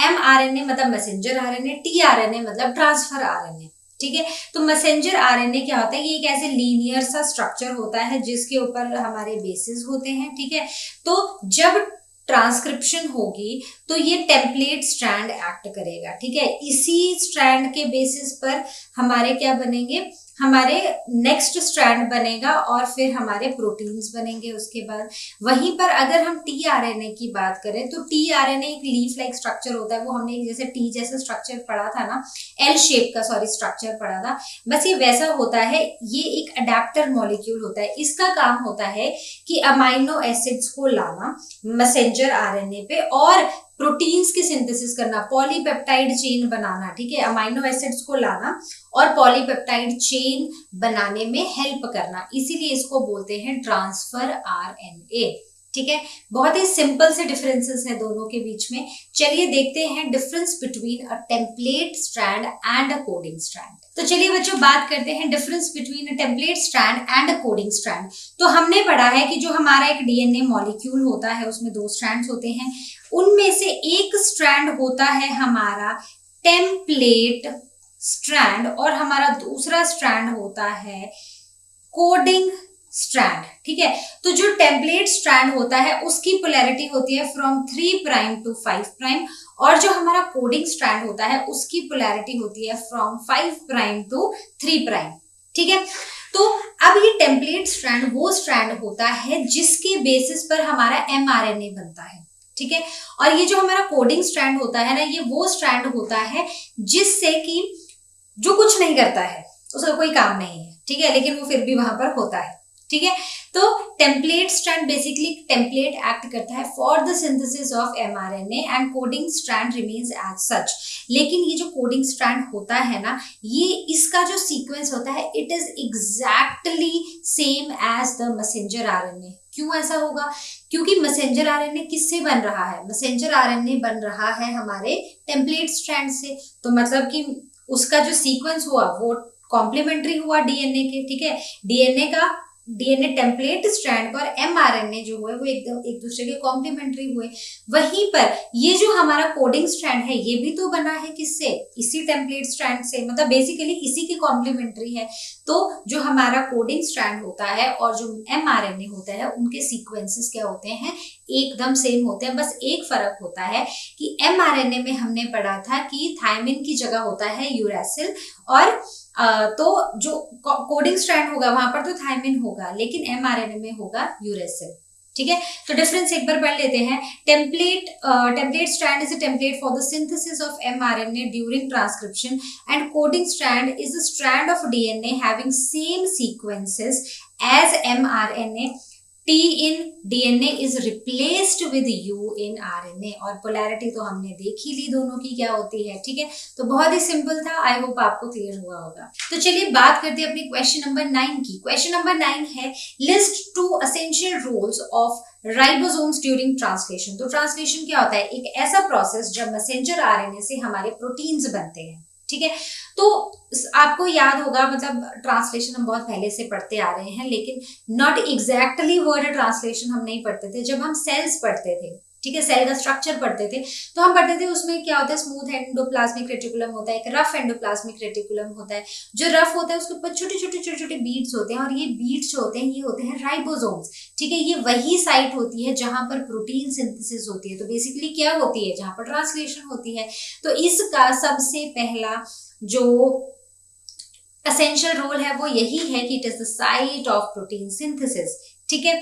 MRNA मतलब मैसेंजर आरएनए, टीआरएनए मतलब ट्रांसफर आरएनए, ठीक है। तो मैसेंजर आरएनए क्या होता है? ये एक ऐसे लीनियर सा स्ट्रक्चर होता है जिसके ऊपर हमारे बेसिस होते हैं, ठीक है। तो जब ट्रांसक्रिप्शन होगी तो ये टेम्पलेट स्ट्रैंड एक्ट करेगा, ठीक है। इसी स्ट्रैंड के बेसिस पर हमारे क्या बनेंगे? हमारे नेक्स्ट स्ट्रैंड बनेगा और फिर हमारे प्रोटीन्स बनेंगे उसके बाद। वहीं पर अगर हम टीआरएनए की बात करें तो टीआरएनए एक लीफ लाइक स्ट्रक्चर होता है, वो हमने जैसे टी जैसा स्ट्रक्चर पढ़ा था ना, एल शेप का स्ट्रक्चर पढ़ा था, बस ये वैसा होता है। ये एक अडेप्टर मॉलिक्यूल होता है, इसका काम होता है कि अमाइनो एसिड्स को लाना मैसेंजर आरएनए पे और प्रोटीन्स की सिंथेसिस करना, पॉलीपेप्टाइड चेन बनाना, ठीक है। अमाइनो एसिड्स को लाना और पॉलीपेप्टाइड चेन बनाने में हेल्प करना, इसीलिए इसको बोलते हैं ट्रांसफर आरएनए, ठीक है। बहुत ही सिंपल से डिफरेंसेस हैं दोनों के बीच में। चलिए देखते हैं difference between a template strand and a coding strand. तो चलिए बच्चों बात करते हैं difference between a template strand and a coding strand. तो हमने पढ़ा है कि जो हमारा एक डीएनए मॉलिक्यूल होता है उसमें 2 स्ट्रैंड्स होते हैं, उनमें से एक स्ट्रैंड होता है हमारा टेम्पलेट स्ट्रैंड और हमारा दूसरा स्ट्रैंड होता है कोडिंग स्ट्रैंड, ठीक है। तो जो टेम्पलेट स्ट्रैंड होता है उसकी पोलैरिटी होती है फ्रॉम 3 प्राइम टू 5 प्राइम और जो हमारा कोडिंग स्ट्रैंड होता है उसकी पोलैरिटी होती है फ्रॉम 5 प्राइम टू 3 प्राइम, ठीक है। तो अब ये टेम्पलेट स्ट्रैंड वो स्ट्रैंड होता है जिसके बेसिस पर हमारा एमआरएनए बनता है, ठीक है। और ये जो हमारा कोडिंग स्ट्रैंड होता है ना, ये वो स्ट्रैंड होता है जिससे कि जो कुछ नहीं करता है, उसका कोई काम नहीं है, ठीक है, लेकिन वो फिर भी वहां पर होता है, ठीक है। तो template strand basically template act करता है for the synthesis of mRNA and coding strand remains as such. लेकिन ये जो कोडिंग स्ट्रैंड होता है ना, ये इसका जो सीक्वेंस होता है it is exactly same as the messenger RNA. क्यों ऐसा होगा? क्योंकि मैसेंजर आरएनए किससे बन रहा है? मैसेंजर आरएनए बन रहा है हमारे टेम्पलेट स्ट्रैंड से। तो मतलब कि उसका जो सीक्वेंस हुआ वो कॉम्प्लीमेंट्री हुआ डीएनए के, ठीक है। डीएनए टेम्पलेट स्ट्रैंड और एमआरएनए जो हुए वो एक दूसरे के कॉम्प्लीमेंट्री हुए। वहीं पर ये जो हमारा कोडिंग स्ट्रैंड है ये भी तो बना है किससे? इसी टेम्पलेट स्ट्रैंड से, मतलब बेसिकली इसी की कॉम्प्लीमेंट्री है। तो जो हमारा कोडिंग स्ट्रैंड होता है और जो एमआरएनए होता है उनके सीक्वेंसेस क्या होते हैं? एकदम सेम होते हैं। बस एक फर्क होता है कि एमआरएनए में हमने पढ़ा था कि थायमिन की जगह होता है यूरैसिल, और तो जो कोडिंग स्ट्रैंड होगा वहां पर तो थायमिन होगा, लेकिन एमआरएनए में होगा यूरैसिल, ठीक है। तो डिफरेंस एक बार पढ़ लेते हैं। Template strand is a template for the synthesis of mRNA during transcription and coding strand is a strand of DNA having same sequences as mRNA. T in DNA is replaced with U in RNA। और polarity तो हमने देख ही ली दोनों की क्या होती है, ठीक है। तो बहुत ही सिंपल था, आई होप आपको क्लियर हुआ होगा। तो चलिए बात करते हैं अपनी क्वेश्चन नंबर 9 की। क्वेश्चन नंबर 9 है list 2 essential roles of ribosomes during translation. तो ट्रांसलेशन क्या होता है? एक ऐसा प्रोसेस जब मैसेंजर आरएनए से हमारे प्रोटीन्स बनते हैं, ठीक है। तो आपको याद होगा, मतलब ट्रांसलेशन हम बहुत पहले से पढ़ते आ रहे हैं, लेकिन नॉट एग्जैक्टली वर्ड ट्रांसलेशन हम नहीं पढ़ते थे। जब हम सेल्स पढ़ते थे, ठीक है, सेल का स्ट्रक्चर पढ़ते थे, तो हम पढ़ते थे उसमें क्या होता है? स्मूथ एंडोप्लाज्मिक रेटिकुलम होता है, एक रफ एंडोप्लाज्मिक रेटिकुलम होता है। जो रफ होता है उसके ऊपर छोटे छोटे बीड्स होते हैं, और ये बीड्स जो होते हैं ये होते हैं राइबोसोम्स, ठीक है। ये वही साइट होती है जहां पर प्रोटीन सिंथेसिस होती है। तो बेसिकली क्या होती है? जहां पर ट्रांसलेशन होती है। तो इसका सबसे पहला जो एसेंशियल रोल है वो यही है कि it is the site of protein synthesis, ठीक है।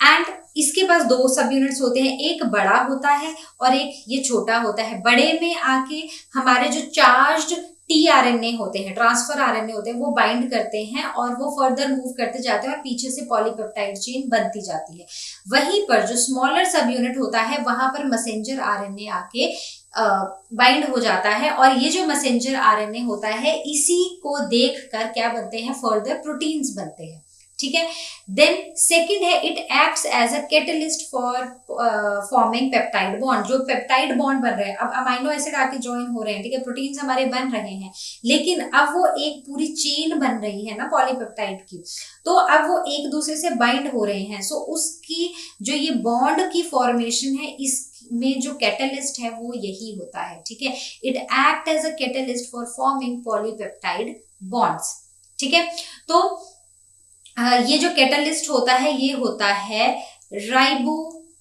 एंड इसके पास 2 सब यूनिट्स होते हैं, एक बड़ा होता है और एक ये छोटा होता है। बड़े में आके हमारे जो चार्ज्ड टीआरएनए होते हैं, ट्रांसफर आरएनए होते हैं, वो बाइंड करते हैं और वो फर्दर मूव करते जाते हैं और पीछे से पॉलीपेप्टाइड चेन बनती जाती है। वहीं पर जो स्मॉलर सब यूनिट होता है वहां पर मैसेंजर आरएनए आके बाइंड हो जाता है, और ये जो मैसेंजर आरएनए होता है इसी को देखकर क्या बनते हैं? फर्दर प्रोटीन्स बनते हैं, ठीक है। देन सेकंड है it acts as a catalyst for forming peptide bond. जो पेप्टाइड बॉन्ड बन रहे हैं, अब अमाइनो एसिड आके ज्वाइन हो रहे हैं, ठीक है, प्रोटीन्स हमारे बन रहे हैं, लेकिन अब वो एक पूरी चेन बन रही है ना पॉलीपेप्टाइड की, तो अब वो एक दूसरे से बाइंड हो रहे हैं। सो उसकी जो ये बॉन्ड की फॉर्मेशन है इस में जो कैटलिस्ट है वो यही होता है, ठीक है। It act as a catalyst for forming polypeptide bonds, ठीक है। तो ये जो कैटलिस्ट होता है ये होता है राइबोजाइम,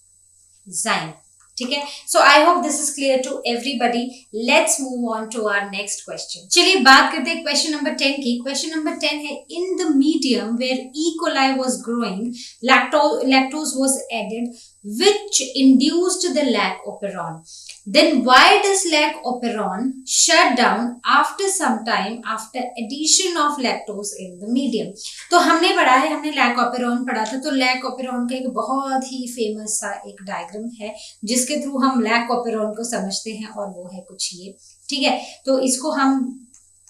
ठीक है। So I hope this is clear to everybody. Let's move on to our next question. चलिए बात करते हैं क्वेश्चन नंबर 10 की। क्वेश्चन नंबर 10 है in the medium where E coli was growing lactose was added which induced the lac operon. Then why does lac operon shut down after some time after addition of lactose in the medium? तो हमने पढ़ा है, हमने lac operon पढ़ा था। तो lac operon का एक बहुत ही फेमस सा एक डायग्राम है जिसके थ्रू हम लैक ओपेरॉन को समझते हैं, और वो है कुछ ये, ठीक है। तो इसको हम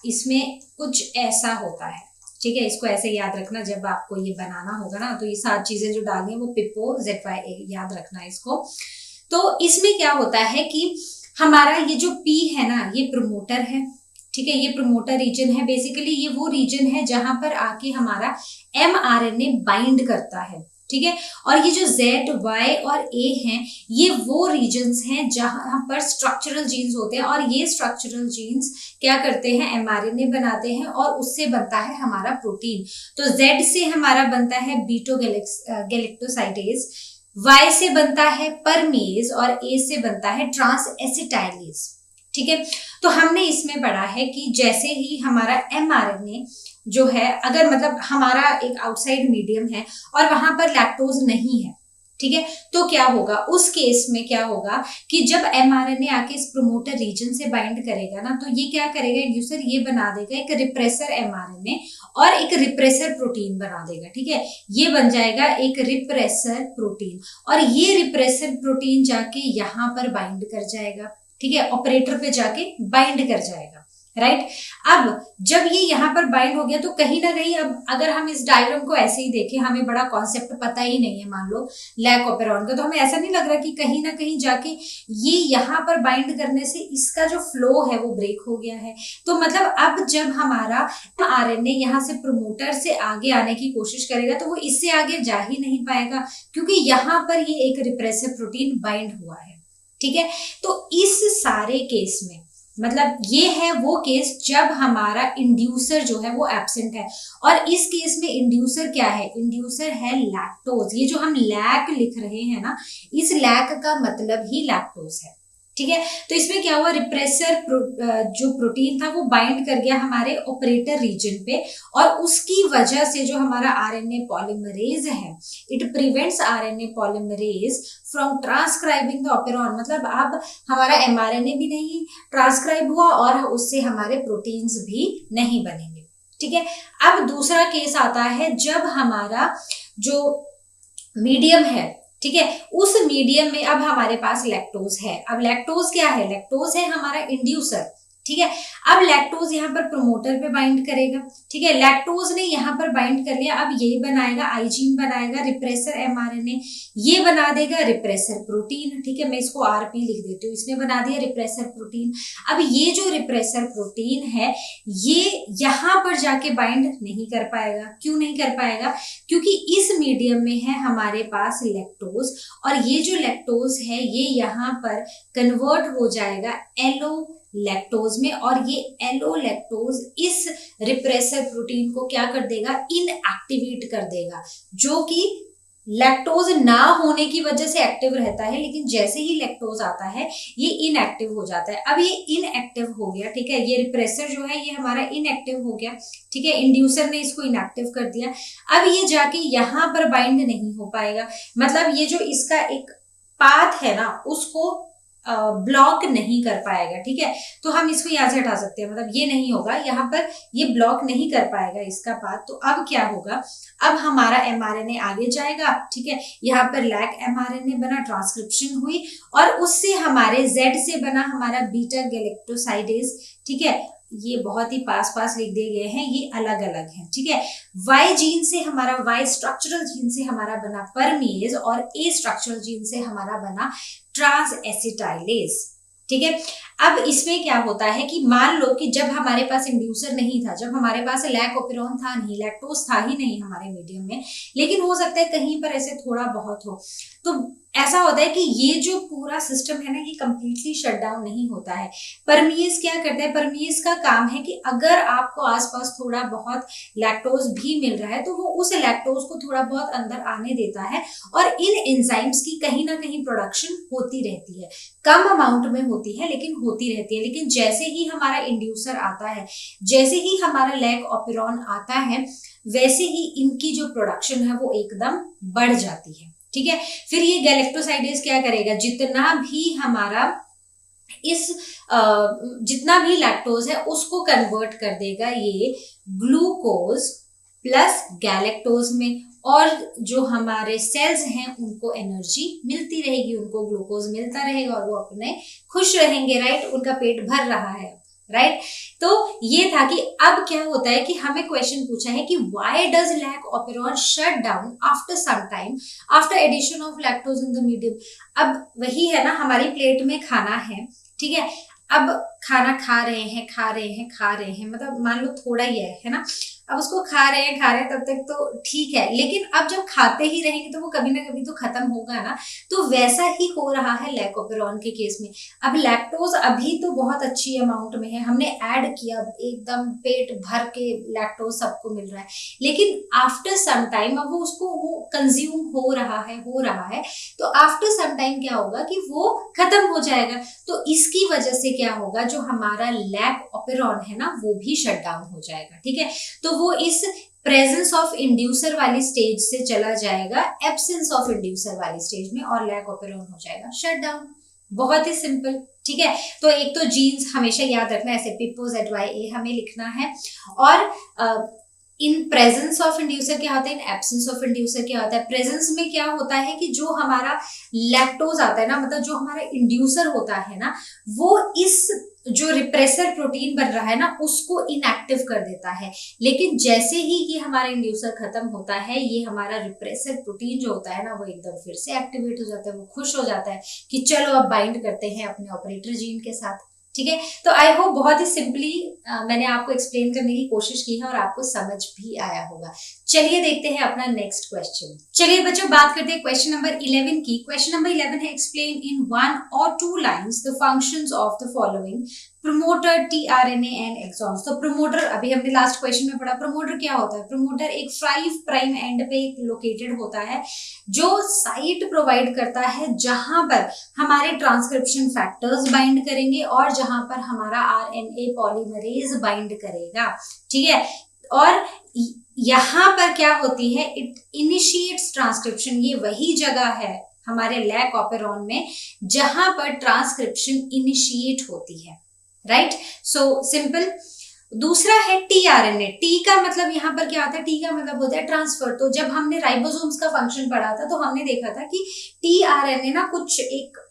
इसमें कुछ ऐसा होता है, ठीक है। इसको ऐसे याद रखना, जब आपको ये बनाना होगा ना तो ये सारी चीजें जो डालनी है वो पिपो ZY याद रखना इसको। तो इसमें क्या होता है कि हमारा ये जो P है ना ये प्रमोटर है, ठीक है, ये प्रमोटर रीजन है। बेसिकली ये वो रीजन है जहां पर आके हमारा mRNA बाइंड करता है, ठीक है। और ये जो Z, Y और A हैं ये वो रीजन्स हैं जहां पर स्ट्रक्चरल जीन्स होते हैं, और ये स्ट्रक्चरल जीन्स क्या करते हैं? mRNA बनाते हैं और उससे बनता है हमारा प्रोटीन। तो Z से हमारा बनता है बीटो गैलेक्टोसाइडेज, Y से बनता है परमेज और A से बनता है ट्रांस एसिटाइलेज, ठीक है। तो हमने इसमें पढ़ा है कि जैसे ही हमारा mRNA जो है, अगर मतलब हमारा एक आउटसाइड मीडियम है और वहां पर लैक्टोज नहीं है, ठीक है। तो क्या होगा उस केस में, क्या होगा कि जब mRNA आके इस प्रोमोटर रीजन से बाइंड करेगा ना, तो ये क्या करेगा इंड्यूसर, ये बना देगा एक रिप्रेसर mRNA और एक रिप्रेसर प्रोटीन बना देगा, ठीक है। ये बन जाएगा एक रिप्रेसर प्रोटीन, और ये रिप्रेसर प्रोटीन जाके यहाँ पर बाइंड कर जाएगा, ठीक है, ऑपरेटर पे जाके बाइंड कर जाएगा, राइट। अब जब ये यहाँ पर बाइंड हो गया तो कहीं ना कहीं, अब अगर हम इस डायग्राम को ऐसे ही देखें, हमें बड़ा कॉन्सेप्ट पता ही नहीं है मान लो लैक ऑपेरॉन का, तो हमें ऐसा नहीं लग रहा कि कहीं ना कहीं जाके ये यहाँ पर बाइंड करने से इसका जो फ्लो है वो ब्रेक हो गया है। तो मतलब अब जब हमारा आरएनए यहाँ से प्रोमोटर से आगे आने की कोशिश करेगा तो वो इससे आगे जा ही नहीं पाएगा, क्योंकि यहाँ पर ये एक रिप्रेसर प्रोटीन बाइंड हुआ है, ठीक है। तो इस सारे केस में मतलब ये है वो केस जब हमारा इंड्यूसर जो है वो एब्सेंट है, और इस केस में इंड्यूसर क्या है, इंड्यूसर है लैक्टोज। ये जो हम लैक लिख रहे हैं ना, इस लैक का मतलब ही लैक्टोज है, ठीक है। तो इसमें क्या हुआ, रिप्रेसर जो प्रोटीन था वो बाइंड कर गया हमारे ऑपरेटर रीजन पे, और उसकी वजह से जो हमारा आरएनए पॉलीमरेज है, it prevents RNA polymerase from transcribing the operon. मतलब अब हमारा एमआरएनए भी नहीं ट्रांसक्राइब हुआ और उससे हमारे प्रोटीन्स भी नहीं बनेंगे, ठीक है। अब दूसरा केस आता है जब हमारा जो मीडियम है, ठीक है, उस मीडियम में अब हमारे पास लैक्टोज है। अब लैक्टोज क्या है, लैक्टोज है हमारा इंड्यूसर, ठीक है। अब लैक्टोज यहाँ पर प्रोमोटर पे बाइंड करेगा, ठीक है। लैक्टोज ने यहाँ पर बाइंड कर लिया, अब यही बनाएगा आइजीन, बनाएगा रिप्रेसर एमआरएनए, ये बना देगा रिप्रेसर प्रोटीन, ठीक है। मैं इसको आरपी लिख देती हूँ, इसने बना दिया रिप्रेसर प्रोटीन। अब ये जो रिप्रेसर प्रोटीन है ये यहाँ पर जाके बाइंड नहीं कर पाएगा। क्यों नहीं कर पाएगा, क्योंकि इस मीडियम में है हमारे पास लैक्टोज, और ये जो लैक्टोज है ये यहाँ पर कन्वर्ट हो जाएगा एलो लैक्टोज में, और ये एलो लैक्टोज इस रिप्रेसर प्रोटीन को क्या कर देगा, इनएक्टिवेट कर देगा, जो कि लैक्टोज ना होने की वजह से एक्टिव रहता है, लेकिन जैसे ही लैक्टोज आता है ये इनएक्टिव हो जाता है। अब ये इनएक्टिव हो गया, ठीक है, ये रिप्रेसर जो है ये हमारा इनएक्टिव हो गया, ठीक है, इंड्यूसर ने इसको इनएक्टिव कर दिया। अब ये जाके यहाँ पर बाइंड नहीं हो पाएगा, मतलब ये जो इसका एक पाथ है ना उसको ब्लॉक नहीं कर पाएगा, ठीक है। तो हम इसको यहाँ से हटा सकते हैं, मतलब ये नहीं होगा, यहाँ पर ये ब्लॉक नहीं कर पाएगा इसका पाथ। तो अब क्या होगा, अब हमारा एमआरएनए आगे जाएगा, ठीक है, यहाँ पर लैक एमआरएनए बना, ट्रांसक्रिप्शन हुई, और उससे हमारे जेड से बना हमारा बीटा गैलेक्टोसाइडेज, ठीक है। ये बहुत ही पास लिख दिए गए हैं, ये अलग अलग हैं, ठीक है। वाई जीन से हमारा, वाई स्ट्रक्चरल जीन से हमारा बना परमेज, और ए स्ट्रक्चरल जीन से हमारा बना ट्रांस एसिटाइलेज, ठीक है। अब इसमें क्या होता है कि मान लो कि जब हमारे पास इंड्यूसर नहीं था, जब हमारे पास लैक ऑपेरॉन था नहीं, लैक्टोज था ही नहीं हमारे मीडियम में, लेकिन हो सकता है कहीं पर ऐसे थोड़ा बहुत हो, तो ऐसा होता है कि ये जो पूरा सिस्टम है ना ये कंप्लीटली शट डाउन नहीं होता है। परमेज क्या करता है, परमेज का काम है कि अगर आपको आसपास थोड़ा बहुत लैक्टोज भी मिल रहा है तो वो उस लैक्टोज को थोड़ा बहुत अंदर आने देता है, और इन एंजाइम्स की कहीं ना कहीं प्रोडक्शन होती रहती है, कम अमाउंट में होती है लेकिन होती रहती है। लेकिन जैसे ही हमारा इंड्यूसर आता है, जैसे ही हमारा लैक ऑपेरॉन आता है, वैसे ही इनकी जो प्रोडक्शन है वो एकदम बढ़ जाती है, ठीक है। फिर ये गैलेक्टोसाइडेज क्या करेगा, जितना भी हमारा जितना भी लैक्टोज है उसको कन्वर्ट कर देगा ये ग्लूकोज प्लस गैलेक्टोज में, और जो हमारे सेल्स हैं उनको एनर्जी मिलती रहेगी, उनको ग्लूकोज मिलता रहेगा और वो अपने खुश रहेंगे, राइट, उनका पेट भर रहा है, राइट। तो ये था कि अब क्या होता है कि हमें क्वेश्चन पूछा है कि why does lac operon shut down after some time after addition of lactose in the medium. अब वही है ना, हमारी प्लेट में खाना है, ठीक है, अब खाना खा रहे हैं, मतलब मान लो थोड़ा ही है ना, अब उसको खा रहे हैं तब तक तो ठीक है, लेकिन अब जब खाते ही रहेंगे तो वो कभी ना कभी तो खत्म होगा ना। तो वैसा ही हो रहा है लैक ऑपेरॉन के केस में। अब लैक्टोज अभी तो बहुत अच्छी अमाउंट में है, हमने ऐड किया, एकदम पेट भर के लैक्टोज सबको मिल रहा है, लेकिन आफ्टर सम टाइम अब वो कंज्यूम हो रहा है, तो आफ्टर सम टाइम क्या होगा कि वो खत्म हो जाएगा। तो इसकी वजह से क्या होगा, जो हमारा लैक ऑपेरॉन है ना वो भी शट डाउन हो जाएगा, ठीक है। तो तो वो इस प्रेजेंस ऑफ इंड्यूसर वाली स्टेज से चला जाएगा एब्सेंस ऑफ इंड्यूसर वाली स्टेज में और लैक ऑपेरॉन हो जाएगा शट डाउन। बहुत ही सिंपल, ठीक है। तो एक तो जीन्स हमेशा याद रखना, ऐसे पिपो ZYA हमें लिखना है। और इन प्रेजेंस ऑफ इंड्यूसर क्या होता है, इन एब्सेंस ऑफ इंड्यूसर क्या होता है। प्रेजेंस में क्या होता है कि जो हमारा लैक्टोज आता है ना, मतलब जो हमारा इंड्यूसर होता है ना, वो इस जो रिप्रेसर प्रोटीन बन रहा है ना उसको इनएक्टिव कर देता है। लेकिन जैसे ही ये हमारा इंड्यूसर खत्म होता है, ये हमारा रिप्रेसर प्रोटीन जो होता है ना वो एकदम फिर से एक्टिवेट हो जाता है, वो खुश हो जाता है कि चलो अब बाइंड करते हैं अपने ऑपरेटर जीन के साथ, ठीक है। तो आई होप बहुत ही सिंपली मैंने आपको एक्सप्लेन करने की कोशिश की है और आपको समझ भी आया होगा। चलिए देखते हैं अपना नेक्स्ट क्वेश्चन। चलिए बच्चों बात करते हैं क्वेश्चन नंबर 11 की। क्वेश्चन नंबर 11 है explain in 1 or 2 lines the functions of the following promoter, tRNA and exons. तो प्रोमोटर अभी हमने लास्ट क्वेश्चन में पढ़ा, प्रोमोटर क्या होता है। प्रोमोटर एक 5 प्राइम एंड पे लोकेटेड होता है जो साइट प्रोवाइड करता है जहां पर हमारे ट्रांसक्रिप्शन फैक्टर्स बाइंड करेंगे और जहां पर हमारा RNA पॉलीमरेज बाइंड करेगा, ठीक है। और यहाँ पर क्या होती है, इट इनिशिएट्स ट्रांसक्रिप्शन। ये वही जगह है हमारे लैक ऑपेरॉन में जहां पर ट्रांसक्रिप्शन इनिशिएट होती है, राइट। So simple. दूसरा है tRNA। टी का मतलब यहाँ पर क्या होता है, टी का मतलब होता है ट्रांसफर। तो जब हमने राइबोसोम्स का फंक्शन पढ़ा था तो हमने देखा था कि tRNA ना कुछ एक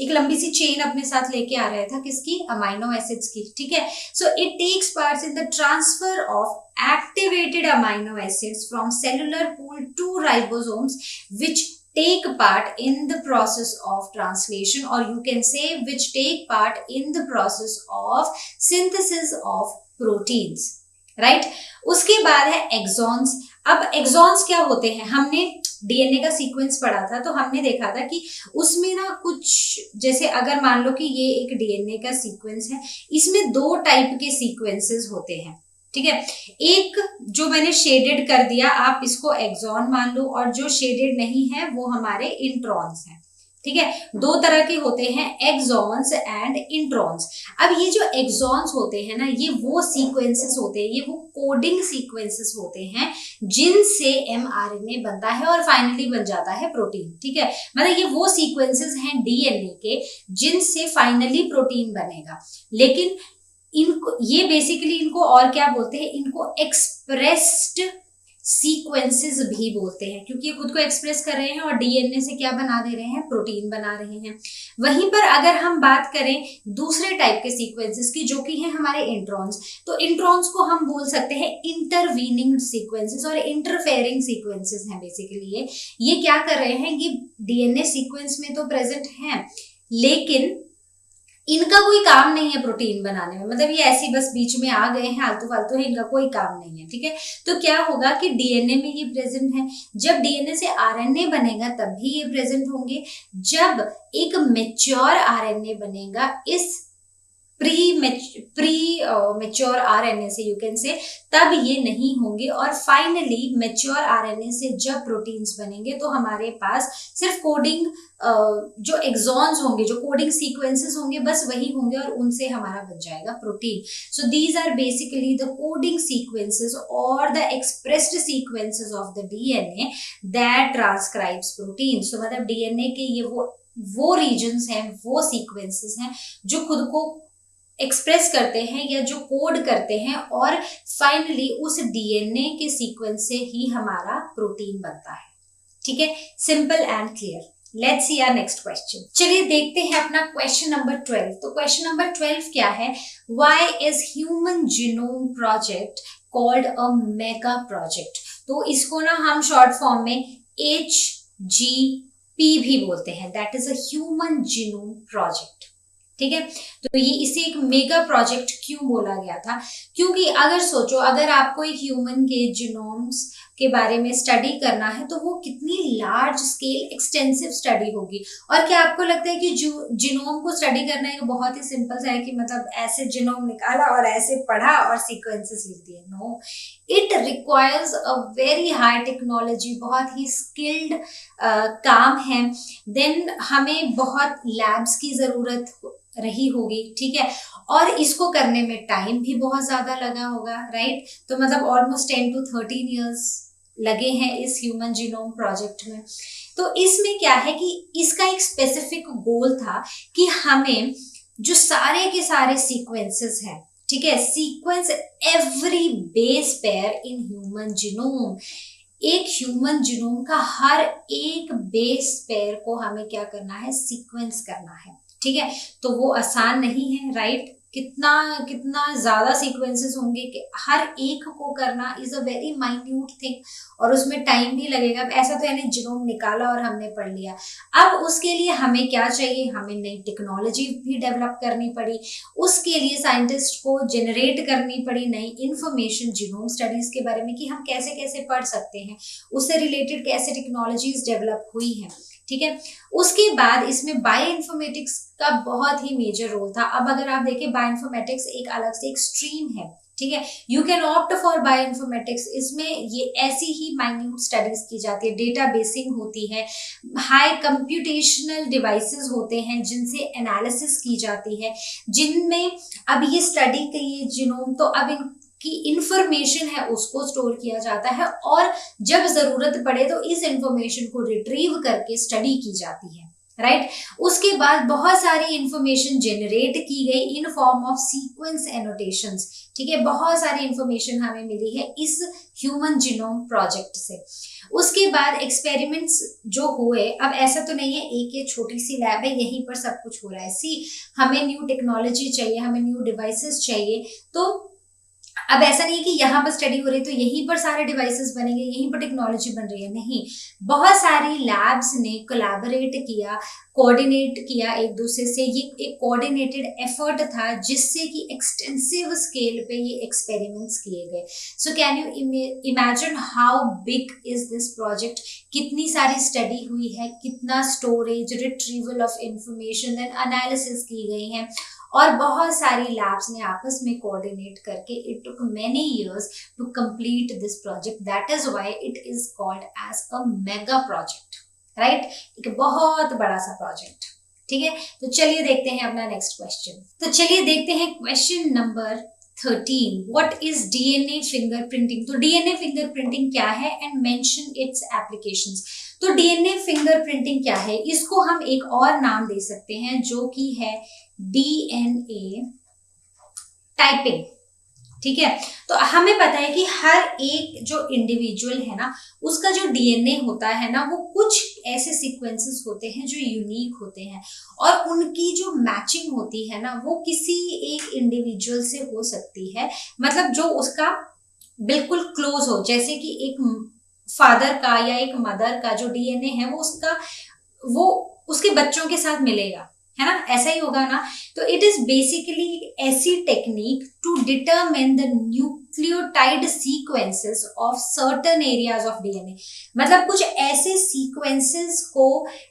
लंबी सी चेन अपने साथ लेके आ रहा था, किसकी, अमाइनो एसिड्स की, ठीक है। So it takes part in the transfer of activated amino acids from cellular pool to ribosomes which take part in the process of translation, or you can say which take part in the process of synthesis of proteins, right। उसके बाद है exons. अब exons क्या होते हैं, हमने DNA का sequence पढ़ा था तो हमने देखा था कि उसमें ना कुछ, जैसे अगर मान लो कि ये एक डीएनए का सीक्वेंस है, इसमें 2 टाइप के सीक्वेंसेस होते हैं, ठीक है। एक जो मैंने शेडेड कर दिया, आप इसको एक्सॉन मान लो, और जो शेडेड नहीं है वो हमारे इंट्रॉन्स हैं, ठीक है। 2 तरह के होते हैं, एक्सॉन्स एंड इंट्रॉन्स। अब ये जो एक्सॉन्स होते हैं ना, ये वो सीक्वेंसेस होते हैं, ये वो कोडिंग सीक्वेंसेस होते हैं जिनसे mRNA बनता है और फाइनली बन जाता है प्रोटीन, ठीक है। मतलब ये वो सीक्वेंसेस हैं डीएनए के जिनसे फाइनली प्रोटीन बनेगा। लेकिन इनको, ये बेसिकली इनको और क्या बोलते हैं, इनको एक्सप्रेस्ड सीक्वेंसेस भी बोलते हैं, क्योंकि ये खुद को एक्सप्रेस कर रहे हैं और डीएनए से क्या बना दे रहे हैं, प्रोटीन बना रहे हैं। वहीं पर अगर हम बात करें दूसरे टाइप के सीक्वेंसेस की, जो कि हैं हमारे इंट्रॉन्स, तो इंट्रॉन्स को हम बोल सकते हैं इंटरवीनिंग सीक्वेंसेस और इंटरफेयरिंग सीक्वेंसेस हैं। बेसिकली ये क्या कर रहे हैं, ये डीएनए सीक्वेंस में तो प्रेजेंट हैं लेकिन इनका कोई काम नहीं है प्रोटीन बनाने में, मतलब ये ऐसी बस बीच में आ गए हैं, आलतू फालतू है, इनका कोई काम नहीं है, ठीक है। तो क्या होगा कि डीएनए में ये प्रेजेंट है, जब डीएनए से आरएनए बनेगा तब भी ये प्रेजेंट होंगे, जब एक मैच्योर आरएनए बनेगा इस प्री मैच्योर आरएनए से, यू कैन से, तब ये नहीं होंगे। और फाइनली मैच्योर आरएनए से जब प्रोटीन्स बनेंगे तो हमारे पास सिर्फ कोडिंग जो एक्सॉन्स होंगे, जो कोडिंग सीक्वेंसेस होंगे, बस वही होंगे और उनसे हमारा बन जाएगा protein. So these are basically the coding sequences और the expressed sequences of the DNA that transcribes protein. So मतलब डीएनए के ये वो रीजन्स हैं, वो सीक्वेंसेस हैं जो खुद को एक्सप्रेस करते हैं या जो कोड करते हैं, और फाइनली उस डीएनए के सीक्वेंस से ही हमारा प्रोटीन बनता है, ठीक है। Simple and clear. Let's see our next question. चलिए देखते हैं अपना क्वेश्चन नंबर 12। तो क्वेश्चन नंबर 12 क्या है, why is human genome project called a mega project. तो इसको ना हम शॉर्ट फॉर्म में HGP भी बोलते हैं, that is a human genome project, ठीक है। तो ये इसे एक मेगा प्रोजेक्ट क्यों बोला गया था, क्योंकि अगर सोचो, अगर आपको एक ह्यूमन के जीनोम्स के बारे में स्टडी करना है तो वो कितनी लार्ज स्केल एक्सटेंसिव स्टडी होगी। और क्या आपको लगता है कि जीनोम को स्टडी करना एक बहुत ही सिंपल सा है कि मतलब ऐसे जीनोम निकाला और ऐसे पढ़ा और सीक्वेंसेस लिख दिए? No, it requires a very high technology, बहुत ही स्किल्ड काम है। देन हमें बहुत लैब्स की जरूरत रही होगी, ठीक है। और इसको करने में टाइम भी बहुत ज्यादा लगा होगा, राइट। तो मतलब ऑलमोस्ट 10 to 13 ईयर्स लगे हैं इस ह्यूमन जीनोम प्रोजेक्ट में। तो इसमें क्या है कि इसका एक स्पेसिफिक गोल था कि हमें जो सारे के सारे सीक्वेंसेस हैं, ठीक है, sequence every base pair in human genome, एक ह्यूमन जीनोम का हर एक बेस पेयर को हमें क्या करना है, सीक्वेंस करना है, ठीक है। तो वो आसान नहीं है, राइट। कितना कितना ज्यादा सीक्वेंसेस होंगे कि हर एक को करना is a very minute thing, और उसमें टाइम भी लगेगा। ऐसा तो यानी जीनोम निकाला और हमने पढ़ लिया। अब उसके लिए हमें क्या चाहिए, हमें नई टेक्नोलॉजी भी डेवलप करनी पड़ी, उसके लिए साइंटिस्ट को जनरेट करनी पड़ी नई इंफॉर्मेशन जीनोम स्टडीज के बारे में कि हम कैसे कैसे पढ़ सकते हैं, उससे रिलेटेड कैसे टेक्नोलॉजीज डेवलप हुई हैं, ठीक है। उसके बाद इसमें बायो इन्फॉर्मेटिक्स का बहुत ही मेजर रोल था। अब अगर आप देखें, बायो इन्फॉर्मेटिक्स एक अलग से एक स्ट्रीम है, ठीक है। You can opt for bio informatics. इसमें ये ऐसी ही माइन्यूट स्टडीज की जाती है, डेटा बेसिंग होती है, हाई कंप्यूटेशनल डिवाइसेस होते हैं जिनसे एनालिसिस की जाती है, जिनमें अब ये स्टडी के ये जीनोम, तो अब की इंफॉर्मेशन है उसको स्टोर किया जाता है, और जब जरूरत पड़े तो इस इंफॉर्मेशन को रिट्रीव करके स्टडी की जाती है, राइट। उसके बाद बहुत सारी इंफॉर्मेशन जनरेट की गई in form of sequence annotations, ठीक है। बहुत सारी इंफॉर्मेशन हमें मिली है इस ह्यूमन जीनोम प्रोजेक्ट से। उसके बाद एक्सपेरिमेंट्स जो हुए, अब ऐसा तो नहीं है एक ये छोटी सी लैब है यहीं पर सब कुछ हो रहा है। हमें न्यू टेक्नोलॉजी चाहिए, हमें न्यू डिवाइसेस चाहिए, तो अब ऐसा नहीं है कि यहाँ पर स्टडी हो रही है तो यहीं पर सारे डिवाइसेस बनेंगे, यहीं पर टेक्नोलॉजी बन रही है, नहीं। बहुत सारी लैब्स ने कोलैबोरेट किया, कोऑर्डिनेट किया एक दूसरे से। ये एक कोऑर्डिनेटेड एफर्ट था जिससे कि एक्सटेंसिव स्केल पे ये एक्सपेरिमेंट्स किए गए। So can you imagine how big is this project, कितनी सारी स्टडी हुई है, कितना storage, retrieval of information, then analysis की गई है, और बहुत सारी लैब्स ने आपस में कोऑर्डिनेट करके it took many years to complete this project. That is why it is called as a mega project, right. एक बहुत बड़ा सा प्रोजेक्ट, ठीक है। तो चलिए देखते हैं अपना नेक्स्ट क्वेश्चन। तो चलिए देखते हैं question number 13, what is DNA fingerprinting. तो डीएनए फिंगरप्रिंटिंग क्या है एंड मेंशन इट्स एप्लीकेशंस। तो डीएनए फिंगरप्रिंटिंग क्या है, इसको हम एक और नाम दे सकते हैं जो कि है डीएनए टाइपिंग, ठीक है। तो हमें पता है कि हर एक जो इंडिविजुअल है ना, उसका जो डीएनए होता है ना, वो कुछ ऐसे सीक्वेंसेस होते हैं जो यूनिक होते हैं, और उनकी जो मैचिंग होती है ना, वो किसी एक इंडिविजुअल से हो सकती है, मतलब जो उसका बिल्कुल क्लोज हो, जैसे कि एक फादर का या एक मदर का जो डीएनए है वो उसके बच्चों के साथ मिलेगा, है ना, ऐसा ही होगा ना। तो इट इज बेसिकली ऐसी technique to determine the nucleotide sequences of certain areas of DNA, मतलब कुछ ऐसे सीक्वेंसेस को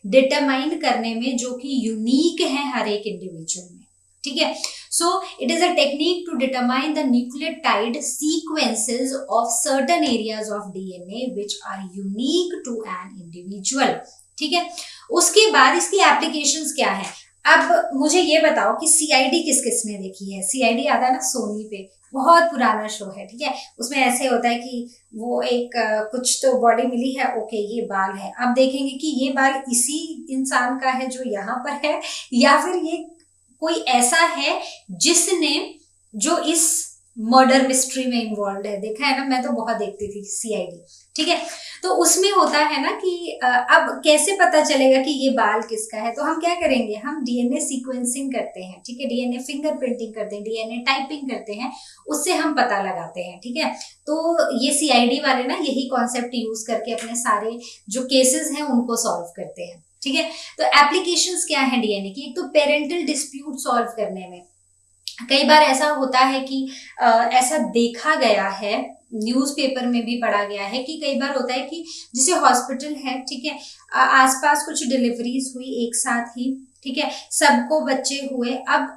डिटरमाइन करने में जो कि यूनिक है हर एक इंडिविजुअल में, ठीक है। So it is a technique to determine the nucleotide sequences of certain areas of DNA which are unique to an individual, ठीक है। उसके बाद इसकी एप्लीकेशंस क्या है। अब मुझे ये बताओ कि सीआईडी किस किस ने देखी है। सीआईडी आता है ना सोनी पे, बहुत पुराना शो है, ठीक है। उसमें ऐसे होता है कि वो एक कुछ तो बॉडी मिली है, ओके ये बाल है, अब देखेंगे कि ये बाल इसी इंसान का है जो यहाँ पर है, या फिर ये कोई ऐसा है जिसने जो इस मर्डर मिस्ट्री में इन्वॉल्व है। देखा है ना, मैं तो बहुत देखती थी सीआईडी, ठीक है। तो उसमें होता है ना कि अब कैसे पता चलेगा कि ये बाल किसका है, तो हम क्या करेंगे, हम डीएनए सीक्वेंसिंग करते हैं, ठीक है, डीएनए फिंगरप्रिंटिंग करते हैं, डीएनए टाइपिंग करते हैं, उससे हम पता लगाते हैं, ठीक है। तो ये सीआईडी वाले ना यही कॉन्सेप्ट यूज करके अपने सारे जो केसेस हैं उनको सॉल्व करते हैं, ठीक है। तो एप्लीकेशंस क्या है डीएनए की, एक तो पेरेंटल डिस्प्यूट सॉल्व करने में। कई बार ऐसा होता है कि ऐसा देखा गया है, न्यूज़पेपर में भी पढ़ा गया है कि कई बार होता है कि जैसे हॉस्पिटल है, ठीक है, आसपास कुछ डिलीवरीज हुई एक साथ ही, ठीक है, सबको बच्चे हुए, अब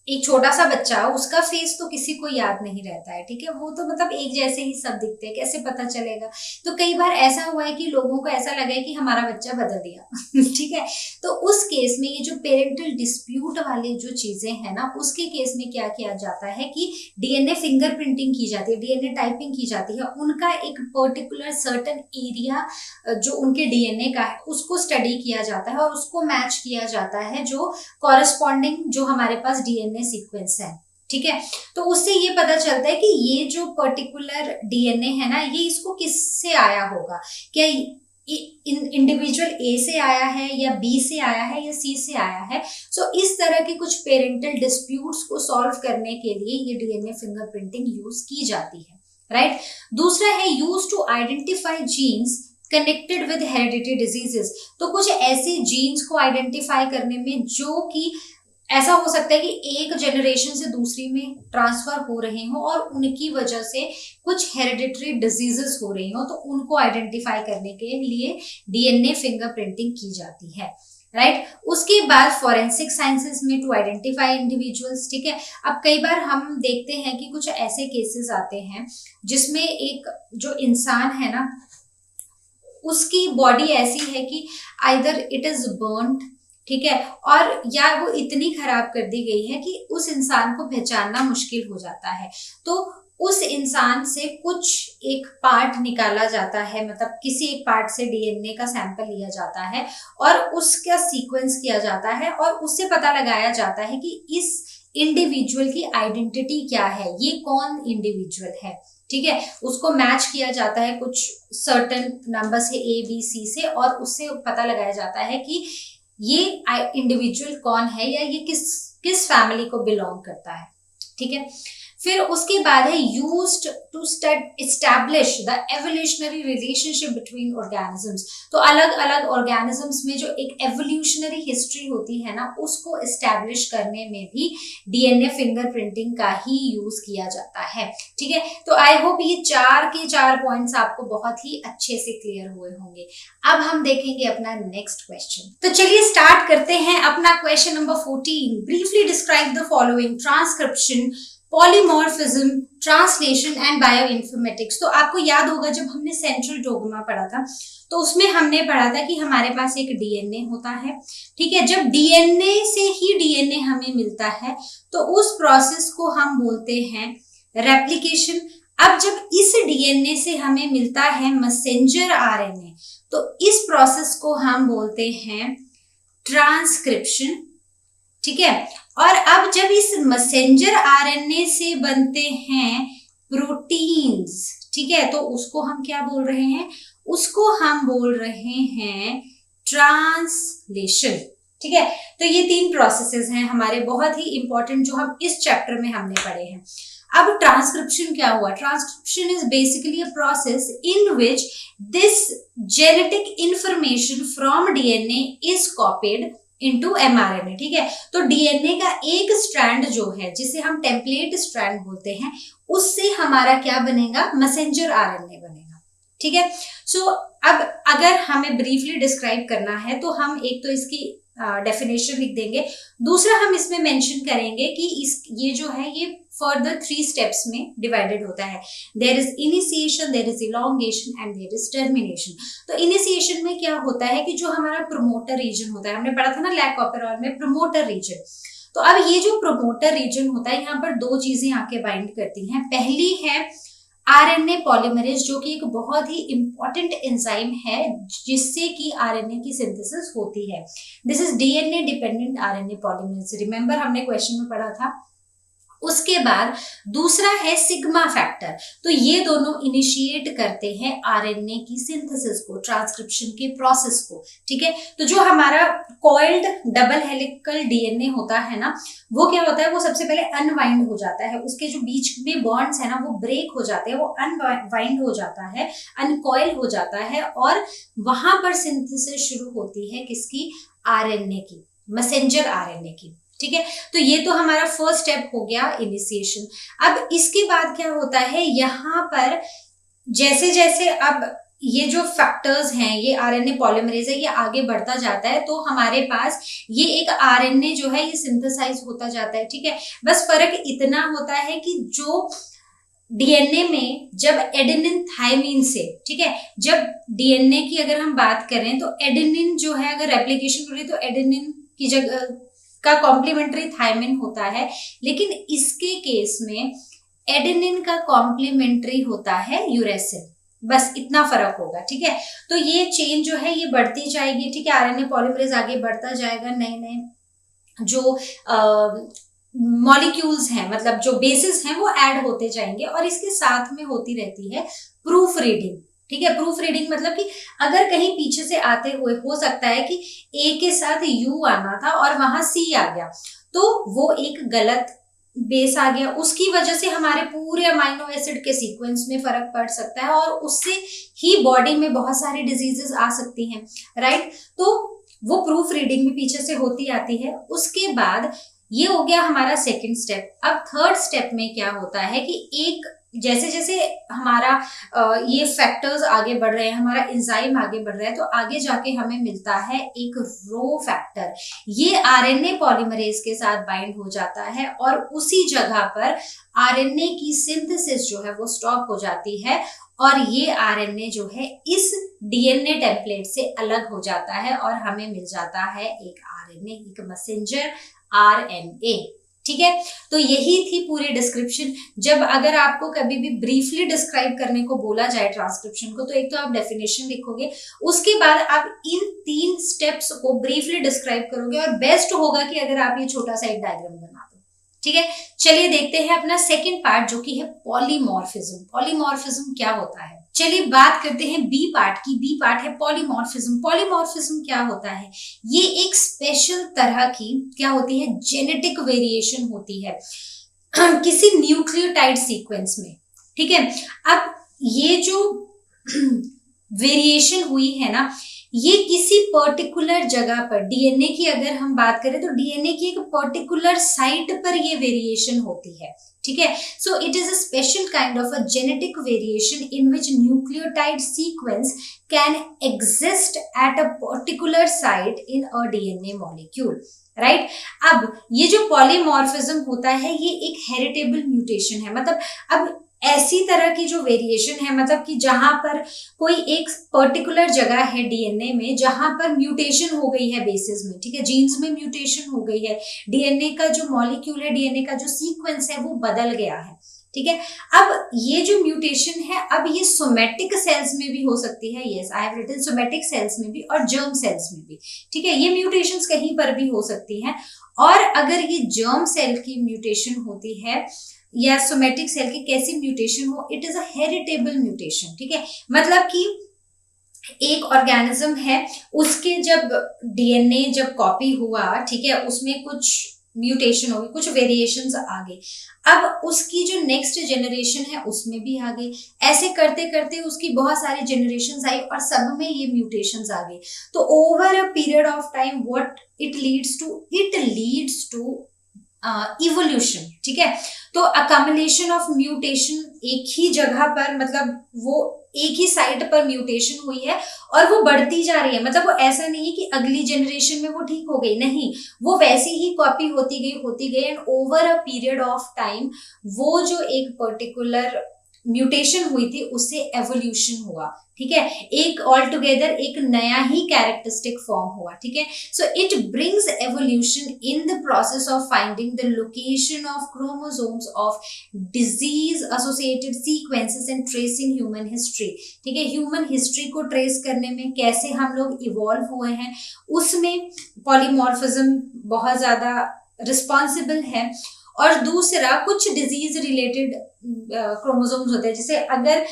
एक छोटा सा बच्चा, उसका फेस तो किसी को याद नहीं रहता है, ठीक है, वो तो मतलब एक जैसे ही सब दिखते हैं, कैसे पता चलेगा। तो कई बार ऐसा हुआ है कि लोगों को ऐसा लगा है कि हमारा बच्चा बदल दिया ठीक है। तो उस केस में ये जो पेरेंटल डिस्प्यूट वाले जो चीजें हैं ना, उसके केस में क्या किया जाता है कि डीएनए फिंगरप्रिंटिंग की जाती है, डीएनए टाइपिंग की जाती है, उनका एक पर्टिकुलर सर्टेन एरिया जो उनके डीएनए का है उसको स्टडी किया जाता है और उसको मैच किया जाता है जो कॉरेस्पॉन्डिंग जो हमारे पास डीएनए सीक्वेंस है, ठीक है। तो उससे ये पता चलता है कि ये जो पर्टिकुलर डीएनए है ना, ये इसको किससे आया होगा, क्या इंडिविजुअल ए से आया है या बी से आया है या सी से आया है। सो इस तरह के कुछ पेरेंटल डिस्प्यूट्स को सॉल्व करने के लिए ये डीएनए फिंगरप्रिंटिंग यूज की जाती है, राइट। दूसरा है use to identify genes connected with hereditary diseases. तो कुछ ऐसे जीन्स को आइडेंटिफाई करने में जो कि ऐसा हो सकता है कि एक जनरेशन से दूसरी में ट्रांसफर हो रहे हो और उनकी वजह से कुछ हेरिडिटरी डिजीजेस हो रही हो, तो उनको आइडेंटिफाई करने के लिए डीएनए फिंगरप्रिंटिंग की जाती है, राइट। उसके बाद फॉरेंसिक साइंसेस में टू आइडेंटिफाई इंडिविजुअल्स, ठीक है। अब कई बार हम देखते हैं कि कुछ ऐसे केसेस आते हैं जिसमें एक जो इंसान है ना, उसकी बॉडी ऐसी है कि आइदर इट इज बर्न्ड, ठीक है, और या वो इतनी खराब कर दी गई है कि उस इंसान को पहचानना मुश्किल हो जाता है। तो उस इंसान से कुछ एक पार्ट निकाला जाता है, मतलब किसी एक पार्ट से डीएनए का सैंपल लिया जाता है और उसका सीक्वेंस किया जाता है और उससे पता लगाया जाता है कि इस इंडिविजुअल की आइडेंटिटी क्या है, ये कौन इंडिविजुअल है, ठीक है। उसको मैच किया जाता है कुछ सर्टेन नंबर से ABC से और उससे पता लगाया जाता है कि ये इंडिविजुअल कौन है या ये किस फैमिली को बिलोंग करता है, ठीक है। फिर उसके बाद है used to establish the evolutionary relationship between organisms. तो अलग अलग ऑर्गेनिजम्स में जो एक एवोल्यूशनरी हिस्ट्री होती है ना, उसको एस्टैब्लिश करने में भी डीएनए फिंगरप्रिंटिंग का ही यूज किया जाता है, ठीक है। तो आई होप ये 4 के 4 पॉइंट्स आपको बहुत ही अच्छे से क्लियर हुए होंगे। अब हम देखेंगे अपना नेक्स्ट क्वेश्चन। तो चलिए स्टार्ट करते हैं अपना question number 14। Briefly describe the following: transcription, polymorphism, translation and bioinformatics. तो आपको याद होगा जब हमने सेंट्रल डोग्मा पढ़ा था तो उसमें हमने पढ़ा था कि हमारे पास एक डीएनए होता है, ठीक है। जब डीएनए से ही डीएनए हमें मिलता है तो उस प्रोसेस को हम बोलते हैं रेप्लिकेशन। अब जब इस डीएनए से हमें मिलता है मैसेंजर आरएनए, तो इस प्रोसेस को हम बोलते हैं ट्रांसक्रिप्शन, ठीक है। और अब जब इस मैसेंजर आरएनए से बनते हैं प्रोटीन्स, ठीक है, तो उसको हम क्या बोल रहे हैं? उसको हम बोल रहे हैं ट्रांसलेशन, ठीक है। तो ये 3 प्रोसेसेस हैं हमारे बहुत ही इंपॉर्टेंट जो हम इस चैप्टर में हमने पढ़े हैं। अब ट्रांसक्रिप्शन क्या हुआ? Transcription is basically a process in which this genetic information from DNA is copied into mRNA, ठीक है। तो डीएनए का एक स्ट्रैंड जो है जिसे हम टेम्पलेट स्ट्रैंड बोलते हैं, उससे हमारा क्या बनेगा? मैसेंजर आरएनए बनेगा, ठीक है। सो अब अगर हमें ब्रीफली डिस्क्राइब करना है तो हम एक तो इसकी डेफिनेशन लिख देंगे, दूसरा हम इसमें मेंशन करेंगे कि ये जो है ये फर्दर 3 स्टेप्स में डिवाइडेड होता है। There is initiation, there is elongation and there is termination. तो इनिशिएशन में क्या होता है कि जो हमारा प्रोमोटर रीजन होता है, हमने पढ़ा था ना लैक ऑपेरॉन में प्रोमोटर रीजन। तो अब ये जो प्रोमोटर रीजन होता है, यहाँ पर 2 चीजें आके बाइंड करती हैं। पहली है आरएनए पॉलीमरेज, जो कि एक बहुत ही इंपॉर्टेंट एंजाइम है जिससे कि आरएनए की सिंथेसिस होती है। This is DNA dependent RNA polymerase, remember हमने क्वेश्चन में पढ़ा था। उसके बाद दूसरा है सिग्मा फैक्टर। तो ये दोनों इनिशिएट करते हैं आरएनए की सिंथेसिस को, ट्रांसक्रिप्शन के प्रोसेस को, ठीक है। तो जो हमारा कॉइल्ड डबल हेलिकल डीएनए होता है ना, वो क्या होता है? वो सबसे पहले अनवाइंड हो जाता है, उसके जो बीच में बॉन्ड्स है ना वो ब्रेक हो जाते हैं, वो अनवाइंड हो जाता है, अनकॉइल हो जाता है और वहां पर सिंथेसिस शुरू होती है किसकी? आरएनए की, मैसेंजर आरएनए की, ठीक है। तो ये तो हमारा फर्स्ट स्टेप हो गया इनिशिएशन। अब इसके बाद क्या होता है? यहाँ पर जैसे जैसे अब ये जो फैक्टर्स हैं, ये आरएनए पॉलीमरेज है, ये आगे बढ़ता जाता है तो हमारे पास ये एक आरएनए जो है ये सिंथेसाइज होता जाता है, ठीक है। बस फर्क इतना होता है कि जो डीएनए में जब एडेनिन थायमिन से, ठीक है, जब डीएनए की अगर हम बात करें तो एडेनिन जो है अगर रेप्लिकेशन हो रही है तो एडेनिन की जगह का कॉम्प्लीमेंट्री थायमिन होता है, लेकिन इसके केस में एडेनिन का कॉम्प्लीमेंट्री होता है यूरेसिल। बस इतना फर्क होगा, ठीक है। तो ये चेन जो है ये बढ़ती जाएगी, ठीक है, आरएनए पॉलीमरेज आगे बढ़ता जाएगा, नए नए जो मॉलिक्यूल्स हैं, मतलब जो बेसिस हैं वो ऐड होते जाएंगे और इसके साथ में होती रहती है प्रूफ रीडिंग, ठीक है। प्रूफ रीडिंग मतलब कि अगर कहीं पीछे से आते हुए हो सकता है कि ए के साथ यू आना था और वहां सी आ गया, तो वो एक गलत बेस आ गया, उसकी वजह से हमारे पूरे अमाइनो एसिड के सीक्वेंस में फर्क पड़ सकता है और उससे ही बॉडी में बहुत सारी डिजीजेस आ सकती हैं, राइट। तो वो प्रूफ रीडिंग भी पीछे से होती आती है। उसके बाद ये हो गया हमारा सेकंड स्टेप। अब थर्ड स्टेप में क्या होता है कि एक जैसे जैसे हमारा ये फैक्टर्स आगे बढ़ रहे हैं, हमारा एंजाइम आगे बढ़ रहा है, तो आगे जाके हमें मिलता है एक रो फैक्टर। ये आरएनए पॉलीमरेज के साथ बाइंड हो जाता है और उसी जगह पर आरएनए की सिंथेसिस जो है वो स्टॉप हो जाती है और ये आरएनए जो है इस डीएनए टेम्पलेट से अलग हो जाता है और हमें मिल जाता है एक आरएनए, एक मैसेंजर आरएनए, ठीक है। तो यही थी पूरी डिस्क्रिप्शन। जब अगर आपको कभी भी ब्रीफली डिस्क्राइब करने को बोला जाए ट्रांसक्रिप्शन को, तो एक तो आप डेफिनेशन लिखोगे, उसके बाद आप इन 3 स्टेप्स को ब्रीफली डिस्क्राइब करोगे और बेस्ट होगा कि अगर आप ये छोटा सा एक डायग्राम बना दो, ठीक है। चलिए देखते हैं अपना सेकेंड पार्ट जो कि है पॉलीमॉर्फिज्म। पॉलीमॉर्फिज्म क्या होता है, चलिए बात करते हैं बी पार्ट की। बी पार्ट है पॉलीमॉर्फिज्म। पॉलीमॉर्फिज्म क्या होता है, ये एक स्पेशल तरह की क्या होती है, जेनेटिक वेरिएशन होती है किसी न्यूक्लियोटाइड सीक्वेंस में, ठीक है। अब ये जो वेरिएशन हुई है ना, ये किसी पर्टिकुलर जगह पर, डीएनए की अगर हम बात करें तो डीएनए की एक पर्टिकुलर साइट पर ये वेरिएशन होती है, ठीक है। So it is a special kind of a genetic variation in which nucleotide sequence can exist at a particular site in a DNA molecule, right. अब ये जो पॉलीमॉर्फिज्म होता है ये एक हेरिटेबल म्यूटेशन है, मतलब अब ऐसी तरह की जो वेरिएशन है, मतलब कि जहां पर कोई एक पर्टिकुलर जगह है डीएनए में जहां पर म्यूटेशन हो गई है बेसिस में, ठीक है, जीन्स में म्यूटेशन हो गई है, डीएनए का जो मॉलिक्यूल है, डीएनए का जो सीक्वेंस है वो बदल गया है, ठीक है। अब ये जो म्यूटेशन है, अब ये सोमेटिक सेल्स में भी हो सकती है, yes I have written somatic cells में भी और जर्म सेल्स में भी, ठीक है। ये म्यूटेशंस कहीं पर भी हो सकती हैं और अगर ये जर्म सेल की म्यूटेशन होती है या सोमेटिक सेल की कैसी म्यूटेशन हो, it is a heritable mutation, ठीक है। मतलब कि एक ऑर्गेनिज्म है, उसके जब डीएनए जब कॉपी हुआ, ठीक है, उसमें कुछ म्यूटेशन हो गई, कुछ वेरिएशंस आ गई, अब उसकी जो नेक्स्ट जनरेशन है उसमें भी आ गई, ऐसे करते करते उसकी बहुत सारी जनरेशंस आई और सब में ये म्यूटेशंस आ गई। तो over a period of time what it leads to evolution, ठीक है। तो अकम्युलेशन ऑफ म्यूटेशन एक ही जगह पर, मतलब वो एक ही साइट पर म्यूटेशन हुई है और वो बढ़ती जा रही है, मतलब वो ऐसा नहीं है कि अगली जनरेशन में वो ठीक हो गई, नहीं, वो वैसे ही कॉपी होती गई and over a period of time वो जो एक पर्टिकुलर म्यूटेशन हुई थी उससे एवोल्यूशन हुआ, ठीक है, एक ऑल टुगेदर एक नया ही कैरेक्टरिस्टिक फॉर्म हुआ, ठीक है। So it brings evolution in the process of finding the location of chromosomes of disease associated sequences and tracing human history, ठीक है। ह्यूमन हिस्ट्री को ट्रेस करने में कैसे हम लोग इवॉल्व हुए हैं, उसमें पॉलीमॉर्फिज्म बहुत ज्यादा रिस्पॉन्सिबल है। और दूसरा कुछ डिजीज रिलेटेड क्रोमोसोम्स होते हैं, जैसे अगर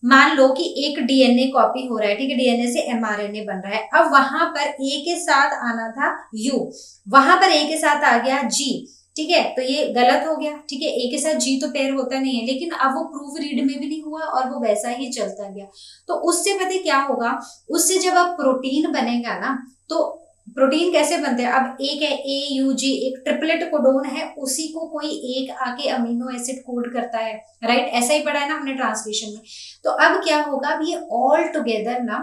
मान लो कि एक डीएनए कॉपी हो रहा है, ठीक है, डीएनए से एमआरएनए बन रहा है, अब वहां पर ए के साथ आना था यू, वहां पर ए के साथ आ गया जी, ठीक है, तो ये गलत हो गया, ठीक है, ए के साथ जी तो पेयर होता नहीं है, लेकिन अब वो प्रूफ रीड में भी नहीं हुआ और वो वैसा ही चलता गया। तो उससे पता क्या होगा, उससे जब अब प्रोटीन बनेगा ना, तो प्रोटीन कैसे बनते हैं, अब एक है AUG, एक ट्रिपलेट कोडोन है, उसी को कोई एक आके अमीनो एसिड कोड करता है, राइट, ऐसा ही पढ़ा है ना हमने ट्रांसलेशन में। तो अब क्या होगा, अब ये ऑल टुगेदर ना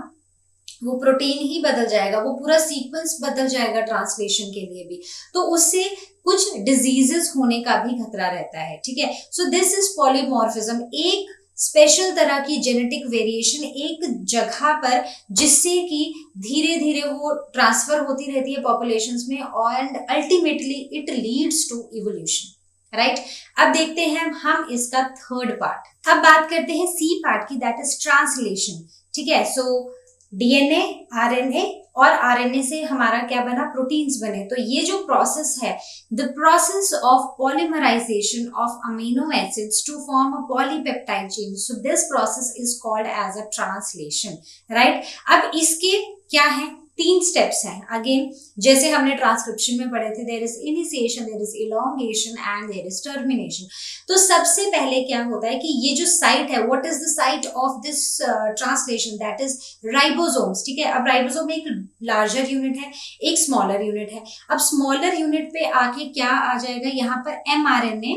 वो प्रोटीन ही बदल जाएगा, वो पूरा सीक्वेंस बदल जाएगा ट्रांसलेशन के लिए भी, तो उससे कुछ डिजीजेस होने का भी खतरा रहता है, ठीक है। सो दिस इज पॉलीमॉर्फिज्म, एक स्पेशल तरह की जेनेटिक वेरिएशन एक जगह पर, जिससे कि धीरे धीरे वो ट्रांसफर होती रहती है पॉपुलेशंस में, and ultimately it leads to evolution, right. अब देखते हैं हम इसका थर्ड पार्ट। अब बात करते हैं सी पार्ट की, दैट इज ट्रांसलेशन, ठीक है। सो DNA, RNA और RNA से हमारा क्या बना, प्रोटीन्स बने। तो ये जो प्रोसेस है, the process of polymerization of amino acids to form a polypeptide chain, so this process is called as a translation, right. अब इसके क्या है, 3 स्टेप्स हैं। अगेन जैसे हमने ट्रांसक्रिप्शन में पढ़े थे, there is initiation, there is elongation and there is termination. तो सबसे पहले क्या होता है कि ये जो साइट है, what is the site of this translation, that is ribosomes, ठीक है। अब राइबोसोम एक लार्जर यूनिट है, एक स्मॉलर यूनिट है। अब स्मॉलर यूनिट पे आके क्या आ जाएगा, यहाँ पर mRNA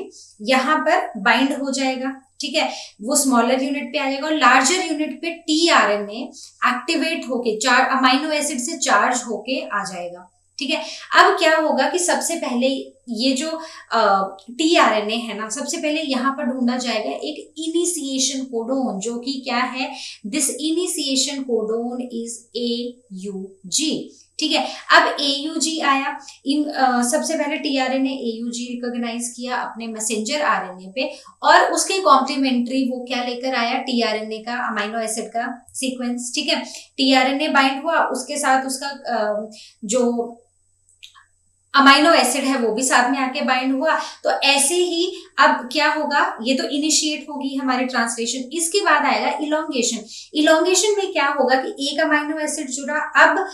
यहाँ पर बाइंड हो जाएगा, ठीक है, वो स्मॉलर यूनिट पे आ जाएगा, और लार्जर यूनिट पे tRNA एक्टिवेट होके अमाइनो एसिड से चार्ज होके आ जाएगा, ठीक है। अब क्या होगा कि सबसे पहले ये जो tRNA है ना, सबसे पहले यहाँ पर ढूंढा जाएगा एक इनिशिएशन कोडोन, जो कि क्या है, this initiation codon is AUG, ठीक है। अब AUG आया, सबसे पहले tRNA AUG रिकॉग्नाइज किया अपने मैसेंजर RNA पे, और उसके कॉम्प्लीमेंट्री वो क्या लेकर आया, tRNA का अमाइनो एसिड का सीक्वेंस, ठीक है। tRNA बाइंड हुआ, उसके साथ उसका जो अमाइनो एसिड है वो भी साथ में आके बाइंड हुआ। तो ऐसे ही अब क्या होगा, ये तो इनिशिएट होगी हमारी ट्रांसलेशन। इसके बाद आएगा इलोंगेशन। इलोंगेशन में क्या होगा कि एक अमाइनो एसिड जुड़ा, अब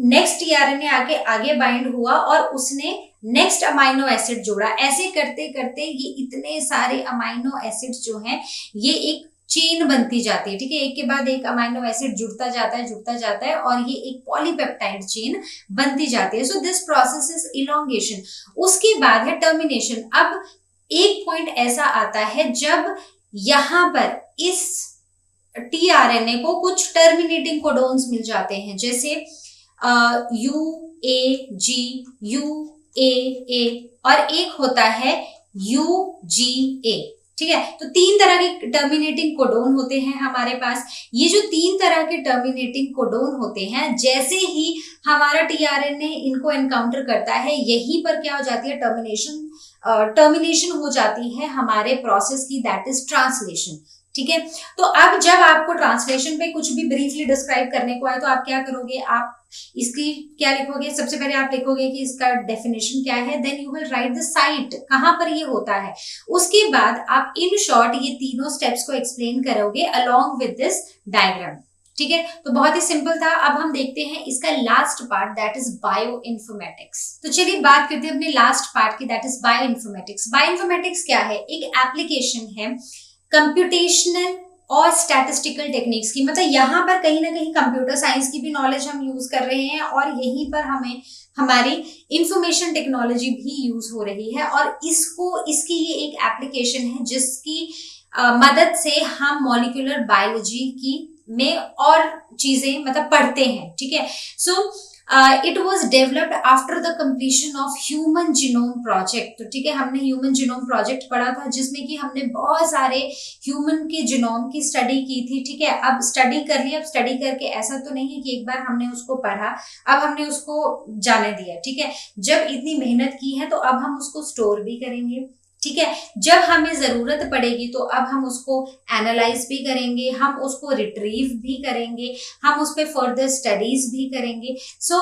नेक्स्ट tRNA आके आगे बाइंड हुआ और उसने नेक्स्ट अमाइनो एसिड जोड़ा। ऐसे करते करते ये इतने सारे अमाइनो एसिड्स जो हैं, ये एक चेन बनती जाती है, ठीक है। एक के बाद एक अमाइनो एसिड जुड़ता जाता है और ये एक पॉलीपेप्टाइड चेन बनती जाती है। सो दिस प्रोसेस इज इलोंगेशन। उसके बाद है टर्मिनेशन। अब एक पॉइंट ऐसा आता है जब यहाँ पर इस tRNA को कुछ टर्मिनेटिंग कोडोन्स मिल जाते हैं, जैसे UAG, UAA और एक होता है UGA, ठीक है। तो 3 तरह के टर्मिनेटिंग कोडोन होते हैं हमारे पास। ये जो 3 तरह के टर्मिनेटिंग कोडोन होते हैं, जैसे ही हमारा tRNA इनको एनकाउंटर करता है, यहीं पर क्या हो जाती है, टर्मिनेशन हो जाती है हमारे प्रोसेस की, दैट इज ट्रांसलेशन, ठीक है। तो अब जब आपको ट्रांसलेशन पे कुछ भी ब्रीफली डिस्क्राइब करने को आए, तो आप क्या करोगे, आप इसकी क्या लिखोगे, सबसे पहले आप लिखोगे कि इसका डेफिनेशन क्या है, then you will write the site, कहां पर ये होता है। उसके बाद आप इन शॉर्ट ये तीनों स्टेप्स को एक्सप्लेन करोगे अलोंग विद दिस डायग्राम, ठीक है। तो बहुत ही सिंपल था। अब हम देखते हैं इसका last part, that is bio informatics. तो चलिए बात करते हैं अपने लास्ट पार्ट की, that is bio informatics. Bio informatics क्या है, एक एप्लीकेशन है कंप्यूटेशनल और स्टैटिस्टिकल टेक्निक्स की। मतलब यहाँ पर कहीं ना कहीं कंप्यूटर साइंस की भी नॉलेज हम यूज कर रहे हैं, और यहीं पर हमें हमारी इंफॉर्मेशन टेक्नोलॉजी भी यूज हो रही है। और इसकी ये एक एप्लीकेशन है जिसकी मदद से हम मॉलिक्यूलर बायोलॉजी की में और चीजें मतलब पढ़ते हैं, ठीक है। So it was developed after the completion of human genome project. तो ठीक है, हमने ह्यूमन जीनोम प्रोजेक्ट पढ़ा था, जिसमें कि हमने बहुत सारे ह्यूमन के जीनोम की स्टडी की थी, ठीक है। अब स्टडी कर लिया, अब स्टडी करके ऐसा तो नहीं है कि एक बार हमने उसको पढ़ा, अब हमने उसको जाने दिया, ठीक है। जब इतनी मेहनत की है तो अब हम उसको स्टोर भी करेंगे, ठीक है। जब हमें जरूरत पड़ेगी तो अब हम उसको एनालाइज भी करेंगे, हम उसको रिट्रीव भी करेंगे, हम उस पर फर्दर स्टडीज भी करेंगे। So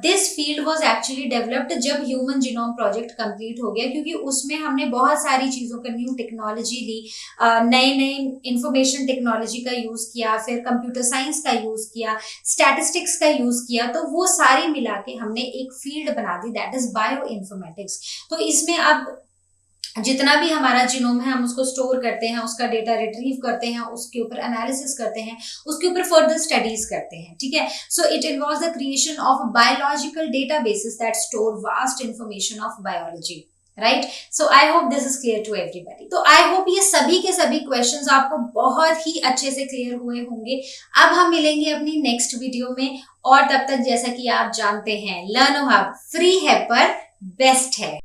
this field was actually developed जब ह्यूमन जीनोम प्रोजेक्ट कंप्लीट हो गया, क्योंकि उसमें हमने बहुत सारी चीजों का न्यू टेक्नोलॉजी ली, नए नए इंफॉर्मेशन टेक्नोलॉजी का यूज किया, फिर कंप्यूटर साइंस का यूज किया, स्टैटिस्टिक्स का यूज किया। तो वो सारी मिला के हमने एक फील्ड बना दी, दैट इज बायो इन्फॉर्मेटिक्स। तो इसमें अब जितना भी हमारा जीनोम है हम उसको स्टोर करते हैं, उसका डेटा रिट्रीव करते हैं, उसके ऊपर एनालिसिस करते हैं, उसके ऊपर फर्दर स्टडीज करते हैं, ठीक है। So it involves the creation of biological databases that store vast information of biology, right. So I hope this is clear to everybody. तो आई होप ये सभी के सभी क्वेश्चंस आपको बहुत ही अच्छे से क्लियर हुए होंगे। अब हम मिलेंगे अपनी नेक्स्ट वीडियो में, और तब तक जैसा कि आप जानते हैं लर्नो हब फ्री है पर बेस्ट है।